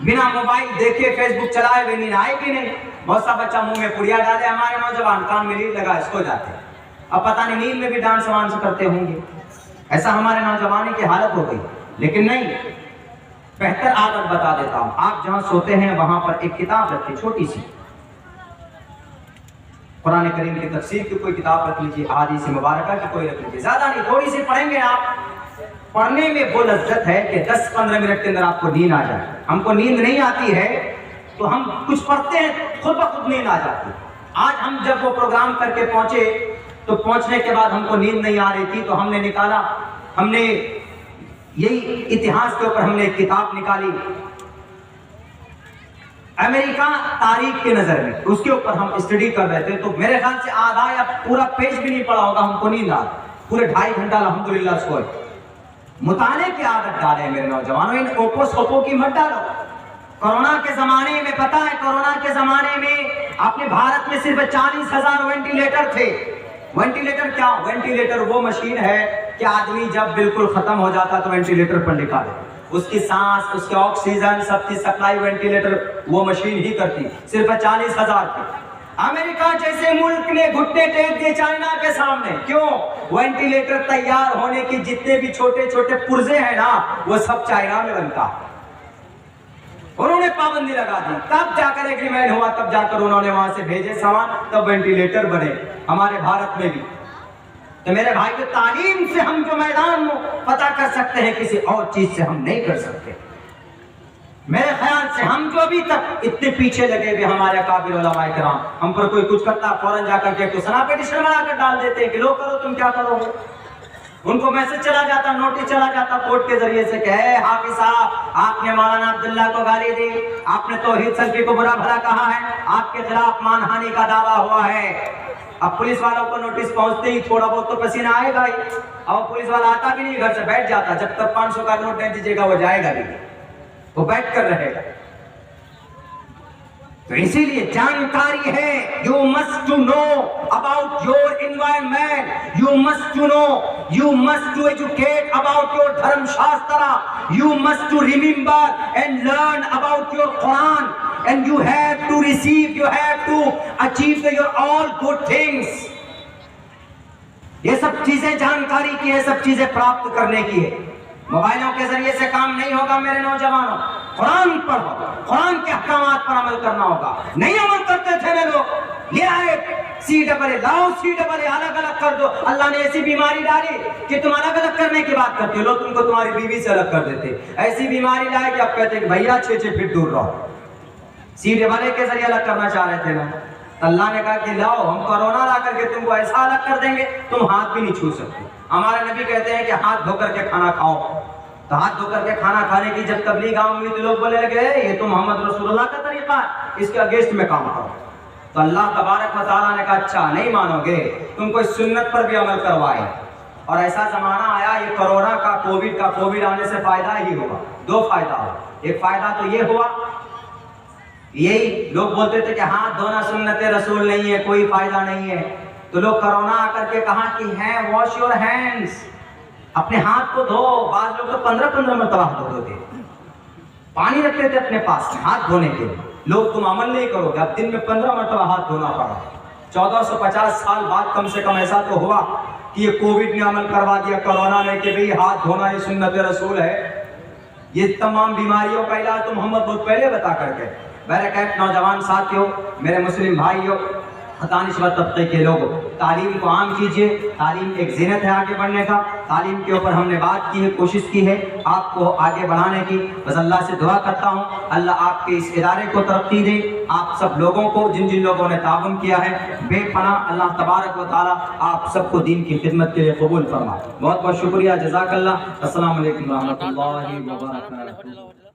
بنا موبائل دیکھے فیس بک چلائے ہوئے نیند آئے گی نہیں۔ بہت سا بچہ منہ میں پڑیا ڈالے، ہمارے نوجوان کان میں لیڈ لگا اس کو جاتے، اب پتہ نہیں نیند میں بھی ڈانس وانس کرتے ہوں گے۔ ایسا ہمارے نوجوانی کی حالت ہو گئی، لیکن نہیں، بہتر عادت بتا دیتا ہوں۔ آپ جہاں سوتے ہیں وہاں پر ایک کتاب رکھیں، چھوٹی سی، قرآن کریم کی تفسیر کی کوئی کتاب رکھ لیجیے، احادیث مبارکہ کی کوئی رکھ لیجیے، زیادہ نہیں، تھوڑی سی پڑھیں گے آپ، پڑھنے میں وہ لذت ہے کہ 10-15 منٹ کے اندر آپ کو نیند آ جائے. ہم کو نیند نہیں آتی ہے تو ہم کچھ پڑھتے ہیں خود بخود نیند آ جاتی. آج ہم جب وہ پروگرام کر کے پہنچے تو پہنچنے کے بعد ہم کو نیند نہیں آ رہی تھی تو ہم نے نکالا, ہم نے یہی اتہاس کے اوپر ہم نے ایک کتاب نکالی, امریکہ تاریخ کے نظر میں, اس کے اوپر ہم اسٹڈی کر رہے تھے. تو میرے خیال سے آدھا یا پورا پیج بھی نہیں پڑھا ہوگا, ہم کو نیند آ پورے 2.5 گھنٹہ الحمدللہ سوئے. مطالعے کی عادت ڈالے میرے نوجوانوں, ان اوپو سوپو کی مت ڈالو. کورونا کے زمانے میں پتا ہے, کورونا کے زمانے میں اپنے بھارت میں صرف 40,000 وینٹیلیٹر تھے. وینٹیلیٹر کیا؟ وینٹیلیٹر وہ مشین ہے کہ آدمی جب بالکل ختم ہو جاتا تو وینٹیلیٹر پر نکالے, اس کی سانس, اس کے آکسیجن, سب کی سپلائی وینٹیلیٹر وہ مشین ہی کرتی. صرف 40,000 تھی. امریکہ جیسے ملک نے گھٹنے ٹیک دیے چائنا کے سامنے. کیوں؟ وینٹیلیٹر تیار ہونے کی جتنے بھی چھوٹے چھوٹے پرزے ہیں نا وہ سب چائنا میں بنتا. انہوں نے پابندی لگا دی, تب جا کر ایگریمنٹ ہوا, تب جا کر انہوں نے وہاں سے بھیجے سامان, تب وینٹیلیٹر بنے ہمارے بھارت میں بھی. تو میرے بھائی کو تعلیم سے ہم جو میدان میں پتہ کر سکتے ہیں کسی اور چیز سے ہم نہیں کر سکتے. میرے خیال سے ہم جو ابھی تک اتنے پیچھے لگے ہوئے ہمارے قابل علماء کرام, ہم پر کوئی کچھ کرتا فوراً جا کر کے تو سنا پیٹیشن بنا کر ڈال دیتے ہیں کہ لو کرو, تم کیا کرو گے. ان کو میسج چلا جاتا, نوٹس چلا جاتا کورٹ کے ذریعے سے کہ اے حافظ صاحب, آپ نے مولانا عبداللہ کو گالی دی, آپ نے توحید سلفی کو برا بھلا کہا ہے, آپ کے خلاف مانہانی کا دعویٰ ہوا ہے. اب پولیس والوں کو نوٹس پہنچتے ہی تھوڑا بہت تو پسینہ آئے گا ہی, اور پولیس والا آتا بھی نہیں, گھر سے بیٹھ جاتا, جب تک 500 کا نوٹ نہیں دیجیے گا وہ جائے گا نہیں, وہ بیٹھ کر رہے گا. تو اسی لیے جانکاری ہے, you must to know about your environment, you must to know, you must to educate about your dharm shastra, you must to remember and learn about your Quran, and you have to receive, you have to achieve your all good things. یہ سب چیزیں جانکاری کی ہے, سب چیزیں پراپت کرنے کی ہے. موبائلوں کے ذریعے سے کام نہیں ہوگا میرے نوجوانوں, قرآن پڑھو, قرآن کے احکامات پر عمل کرنا ہوگا. نہیں عمل کرتے تھے میں لوگ, لے آئے CAA, لاؤ CAA الگ الگ کر دو. اللہ نے ایسی بیماری ڈالی کہ تم الگ الگ کرنے کی بات کرتے ہو, لوگ تم کو تمہاری بیوی سے الگ کر دیتے. ایسی بیماری لائے کہ اب کہتے کہ بھیا 6 فٹ دور رہو. CAA کے ذریعے الگ کرنا چاہ رہے تھے نا, اللہ نے کہا کہ لاؤ ہم کورونا لا کر کے تم کو ایسا الگ کر دیں گے تم ہاتھ بھی نہیں چھو سکتے. ہمارے نبی کہتے ہیں کہ ہاتھ دھو کر کے کھانا کھاؤ. تو ہاتھ دھو کر کے کھانا کھانے کی جب تبلیغ گاؤں میں تو لوگ بولنے لگے یہ تو محمد رسول اللہ کا طریقہ ہے, اس کے اگینسٹ میں کام کرو. تو اللہ تبارک و تعالیٰ نے کہا اچھا نہیں مانو گے, تم کو اس سنت پر بھی عمل کروائے. اور ایسا زمانہ آیا, یہ کورونا کا کووڈ آنے سے فائدہ ہی ہوا. 2 فائدہ ہوا. ایک فائدہ تو یہ ہوا, یہی لوگ بولتے تھے کہ ہاتھ دھونا سنت رسول نہیں ہے, کوئی فائدہ نہیں ہے. تو لوگ کورونا آ کر کے کہا کہ ہے واش یور ہینڈز, اپنے ہاتھ کو دھو. بعض لوگ تو 15 مرتبہ ہاتھ دھوتے, پانی رکھتے تھے اپنے پاس ہاتھ دھونے کے. لوگ تم عمل نہیں کرو گے, اب دن میں 15 مرتبہ ہاتھ دھونا پڑا. 1450 سال بعد کم سے کم ایسا تو ہوا کہ یہ کووڈ نے عمل کروا دیا, کورونا نے, کہ بھئی ہاتھ دھونا یہ سنت رسول ہے. یہ تمام بیماریوں کا علاج تو محمد بہت پہلے بتا کر کے. برکات نوجوان ساتھیوں, میرے مسلم بھائیوں, دانشور طبقے کے لوگوں, تعلیم کو عام کیجئے. تعلیم ایک زینت ہے آگے بڑھنے کا. تعلیم کے اوپر ہم نے بات کی ہے, کوشش کی ہے آپ کو آگے بڑھانے کی. بس اللہ سے دعا کرتا ہوں اللہ آپ کے اس ادارے کو ترقی دے. آپ سب لوگوں کو, جن جن لوگوں نے تعاون کیا ہے بے پناہ, اللہ تبارک و تعالیٰ آپ سب کو دین کی خدمت کے لیے قبول فرمائے. بہت بہت شکریہ, جزاک اللہ. السلام علیکم ورحمۃ اللہ وبرکاتہ.